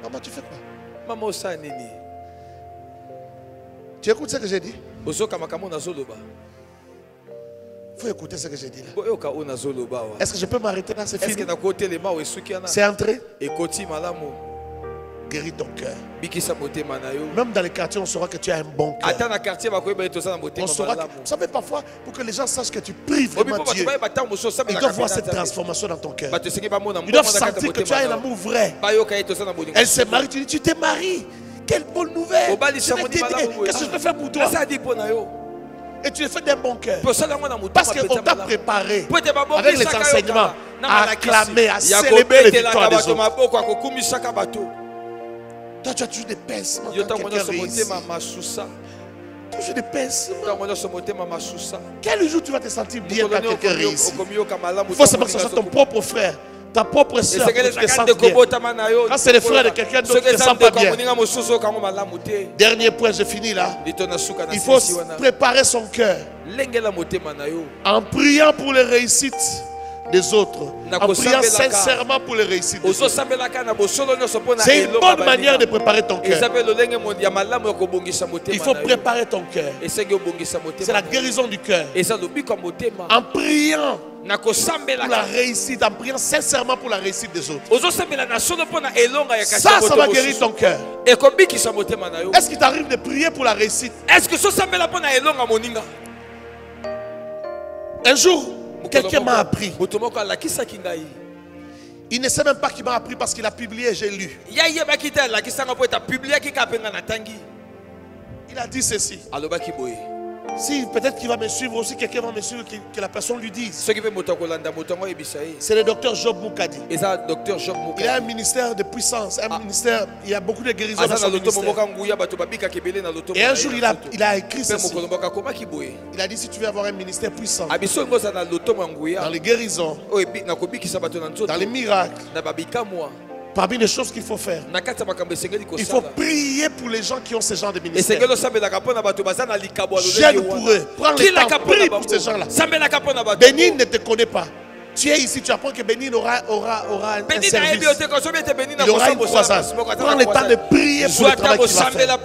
Maman, tu fais quoi? Tu écoutes ce que j'ai dit? Il faut écouter ce que j'ai dit là. Est-ce que je peux m'arrêter là? C'est fini. C'est entré. Guéris ton cœur. Même dans les quartiers, on saura que tu as un bon cœur. On saura que, vous savez, parfois, pour que les gens sachent que tu pries vraiment Dieu, ils doivent voir cette transformation dans ton cœur. Ils doivent sentir que tu as un amour vrai. Elle s'est mariée, tu dis, tu t'es marié. Quelle bonne nouvelle. Qu'est-ce que je peux faire pour toi? Et tu le fais d'un bon cœur. Parce qu'on t'a préparé avec les enseignements à acclamer, à célébrer les victoires des autres. Toi, tu as toujours des pincements quand quelqu'un réussit. Toujours des pincements. Quel jour tu vas te sentir bien quand quelqu'un réussit? Il faut savoir que ce soit ton propre frère, ta propre soeur, que tu te sens bien. Quand c'est le frère de quelqu'un d'autre, tu ne te sens pas bien. Dernier point, je finis là. Il faut préparer son cœur en priant pour les réussites des autres, en priant sincèrement pour les réussites des autres. C'est une bonne manière de préparer ton cœur. Il faut préparer ton cœur. C'est la guérison du cœur. En priant pour la réussite, en priant sincèrement pour la réussite des autres. Ça va guérir ton cœur. Est-ce qu'il t'arrive de prier pour la réussite? Un jour, quelqu'un m'a appris. Il ne sait même pas qu'il m'a appris parce qu'il a publié et j'ai lu. Il a dit ceci. Si peut-être qu'il va me suivre aussi, quelqu'un va me suivre, que la personne lui dise. C'est le docteur Job Moukadi. Il a un ministère de puissance, un ministère, il y a beaucoup de guérisons dans son ministère. Et un jour il a écrit ceci. Il a dit, si tu veux avoir un ministère puissant, dans les guérisons, dans les miracles, parmi les choses qu'il faut faire, il faut prier pour les gens qui ont ce genre de ministère. Gêne pour eux. Prends le temps, prie pour ces gens-là. Bénin ne te connaît pas. Tu es ici, tu apprends que Bénin aura un service. Il aura une croissance. Prends le temps de prier pour le travail qu'il va faire.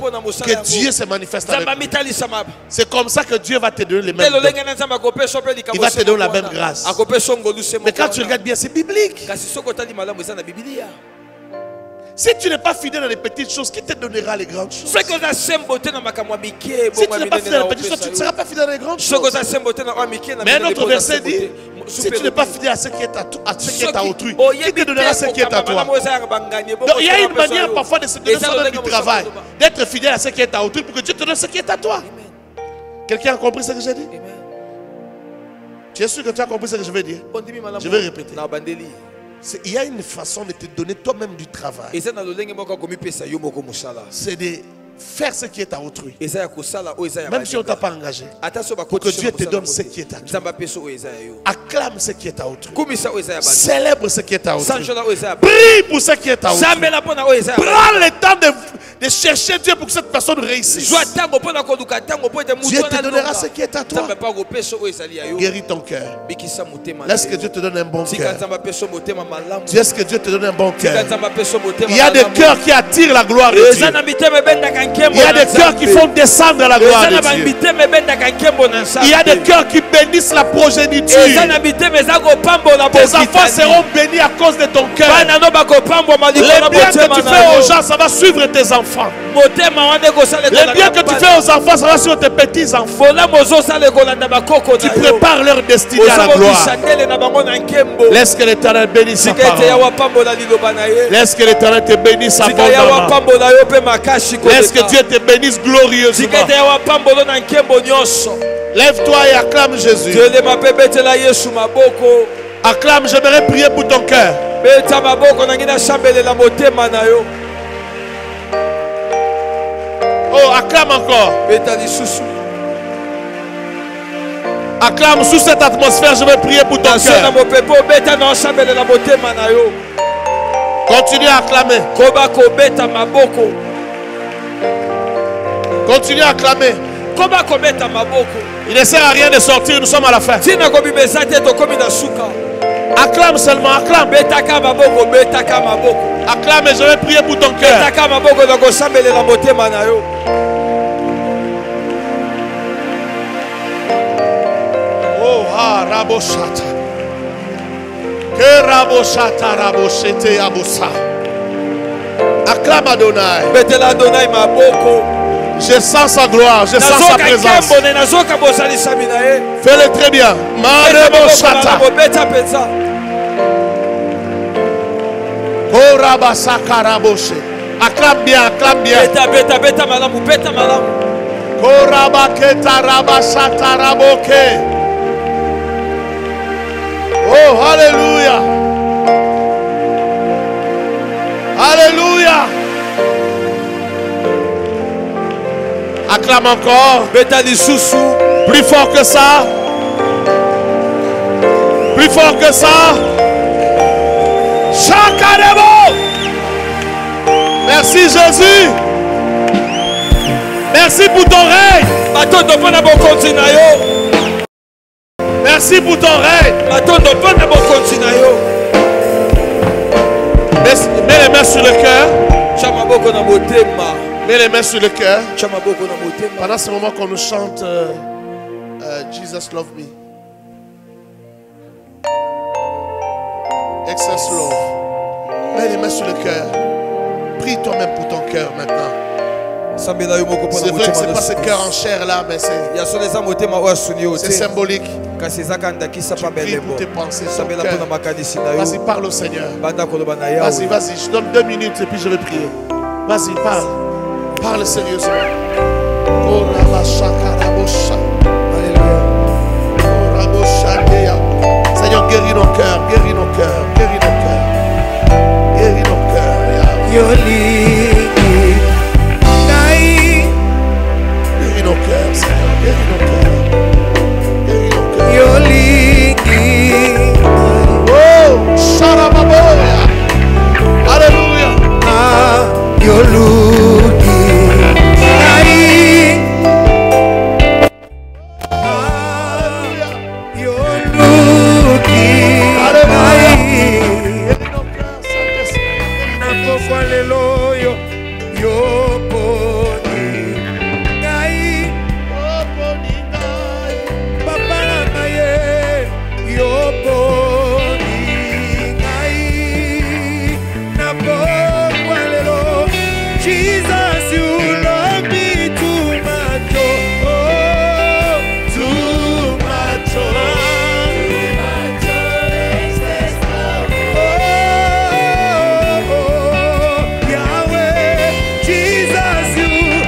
Que Dieu se manifeste avec lui. C'est comme ça que Dieu va te donner les mêmes dons. Il va te donner la même grâce. Mais quand tu regardes bien, c'est biblique. Si tu n'es pas fidèle dans les petites choses, qui te donnera les grandes choses? Si tu n'es pas fidèle dans les petites choses, tu ne seras pas fidèle dans les grandes choses. Mais un autre verset dit, si tu n'es pas fidèle à ce qui est à autrui, qui te donnera ce qui est à toi? Donc il y a une manière parfois de se donner soi-même du travail, d'être fidèle à ce qui est à autrui pour que Dieu te donne ce qui est à toi. Quelqu'un a compris ce que j'ai dit? Tu es sûr que tu as compris ce que je vais dire? Je vais répéter. Il y a une façon de te donner toi-même du travail. C'est de faire ce qui est à autrui. Même si on ne t'a pas engagé. Pour que Dieu te donne ce qui est à toi. Acclame ce qui est à autrui. Célèbre ce qui est à autrui. Prie pour ce qui est à autrui. Prends le temps de chercher Dieu pour que cette personne réussisse. Dieu te donnera ce qui est à toi. Guéris ton cœur. Laisse que Dieu te donne un bon cœur. Laisse que Dieu te donne un bon cœur. Il y a des cœurs qui attirent la gloire de Dieu. Il y a des cœurs qui font descendre la gloire de Dieu. Il y a des cœurs qui bénissent la progéniture. Tes enfants seront bénis à cause de ton cœur. Les biens que tu fais aux gens, ça va suivre tes enfants. Les biens que tu fais aux enfants, ça va suivre tes petits-enfants. Tu prépares leur destinée à la gloire. Laisse que l'Éternel bénisse sa parole. Laisse que l'Éternel te bénisse abondamment. Laisse que Dieu te bénisse glorieusement. Lève-toi et acclame Jésus. Acclame, j'aimerais prier pour ton cœur. Oh, acclame encore. Acclame sous cette atmosphère, je vais prier pour ton cœur. Continue à acclamer. Continue à acclamer. Il ne sert à rien de sortir, nous sommes à la fin. Acclame seulement, acclame. Acclame et je vais prier pour ton cœur. Oh, ah, Raboshata. Que Raboshata, Raboshete, Abosa. Acclame Adonai. Je sens sa gloire, je sens sa présence. Fais-le très bien. Mareboshata. Acclame bien, acclame bien. Oh, alléluia. Alléluia. Acclame encore. Plus fort que ça. Plus fort que ça. Chakarebo. Merci Jésus. Merci pour ton règne. Merci pour ton règne. Mets les mains sur le cœur. Mets les mains sur le cœur. Pendant ce moment qu'on nous chante Jesus Love Me. Excess Love. Mets les mains sur le cœur. Prie toi-même pour ton cœur maintenant. C'est vrai que ce n'est pas ce cœur en chair là, mais c'est symbolique. Tu pries pour tes pensées, ton cœur. Vas-y, parle au Seigneur. Vas-y, vas-y. Je donne 2 minutes et puis je vais prier. Vas-y, parle. Parle sérieusement. Seigneur, guéris nos cœurs, guéris nos cœurs, guéris nos cœurs. Guéris nos cœurs. Guéris nos cœurs, Seigneur, guéris nos cœurs. Guéris nos cœurs. Oh, Sharababoya. Alléluia. Jesus, you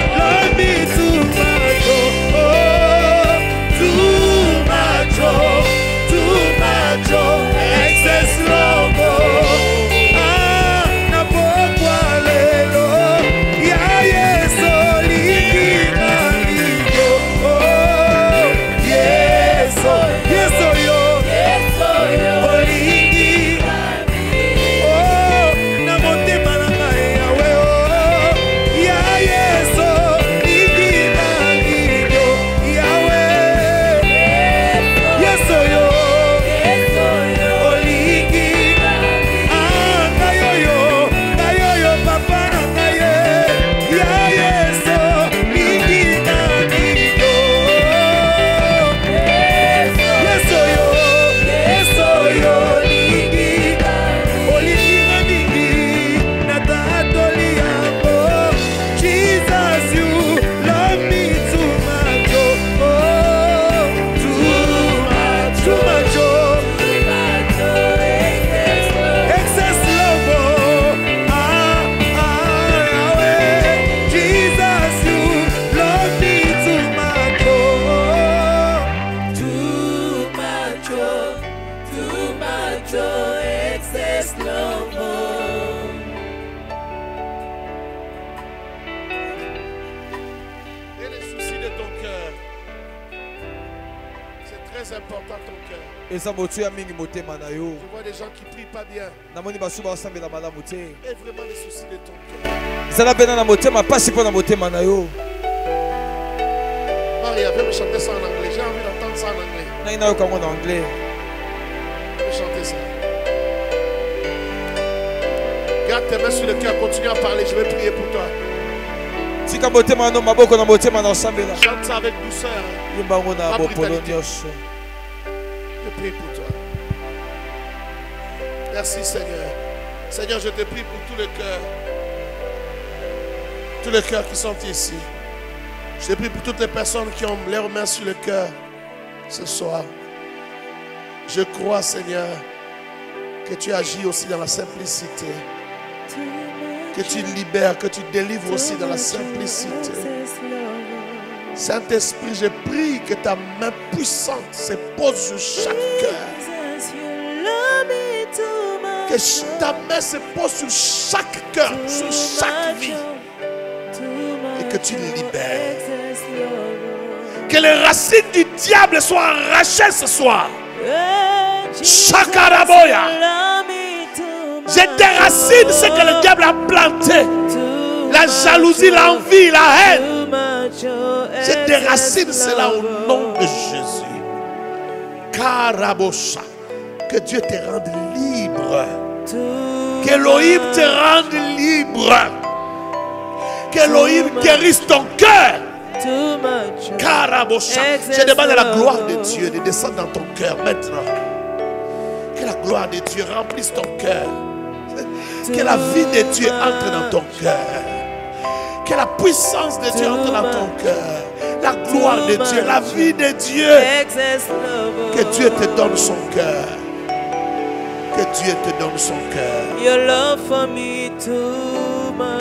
très important ton cœur. Je vois des gens qui prient pas bien. Et vraiment les soucis de ton cœur. Maria, viens me chanter ça en anglais. J'ai envie d'entendre ça en anglais. Je vais chanter ça. Garde tes mains sur le cœur, continue à parler, je vais prier pour toi. Chante ça avec douceur. Pas brutalité. Je prie pour toi. Merci Seigneur. Seigneur, je te prie pour tous les cœurs. Tous les cœurs qui sont ici. Je te prie pour toutes les personnes qui ont leurs mains sur le cœur ce soir. Je crois, Seigneur, que tu agis aussi dans la simplicité. Que tu libères, que tu délivres aussi dans la simplicité. Saint-Esprit, je prie que ta main puissante se pose sur chaque cœur. Que ta main se pose sur chaque cœur, sur chaque vie. Et que tu libères. Que les racines du diable soient arrachées ce soir. Chakaraboya. Je déracine ce que le diable a planté. La jalousie, l'envie, la haine. Je déracine cela au nom de Jésus. Karabosha. Que Dieu te rende libre. Qu'Elohim te rende libre. Qu'Elohim guérisse ton cœur. Karabosha. Je demande à la gloire de Dieu de descendre dans ton cœur maintenant. Que la gloire de Dieu remplisse ton cœur. Que la vie de Dieu entre dans ton cœur. Que la puissance de Dieu entre dans ton cœur. La gloire de Dieu, la vie de Dieu. Que Dieu te donne son cœur. Que Dieu te donne son cœur.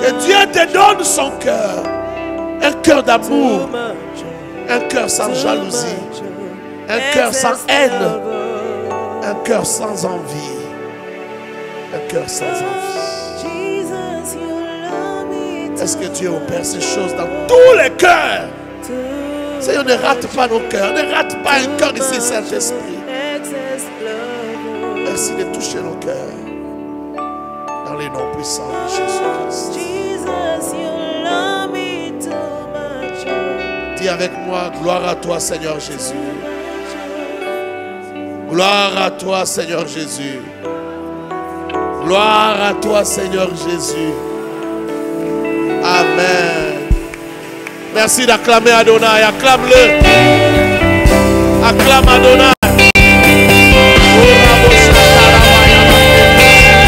Que Dieu te donne son cœur. Un cœur d'amour. Un cœur sans jalousie. Un cœur sans haine. Un cœur sans envie. Un cœur sans envie. Est-ce que Dieu opère ces choses dans tous les cœurs? Seigneur, ne rate pas nos cœurs. Ne rate pas un cœur ici, Saint-Esprit. Merci de toucher nos cœurs. Dans les noms puissants de Jésus-Christ. Dis avec moi, gloire à toi, Seigneur Jésus. Gloire à toi, Seigneur Jésus. Gloire à toi, Seigneur Jésus. Amen. Merci d'acclamer Adonai. Acclame-le. Acclame Adonai.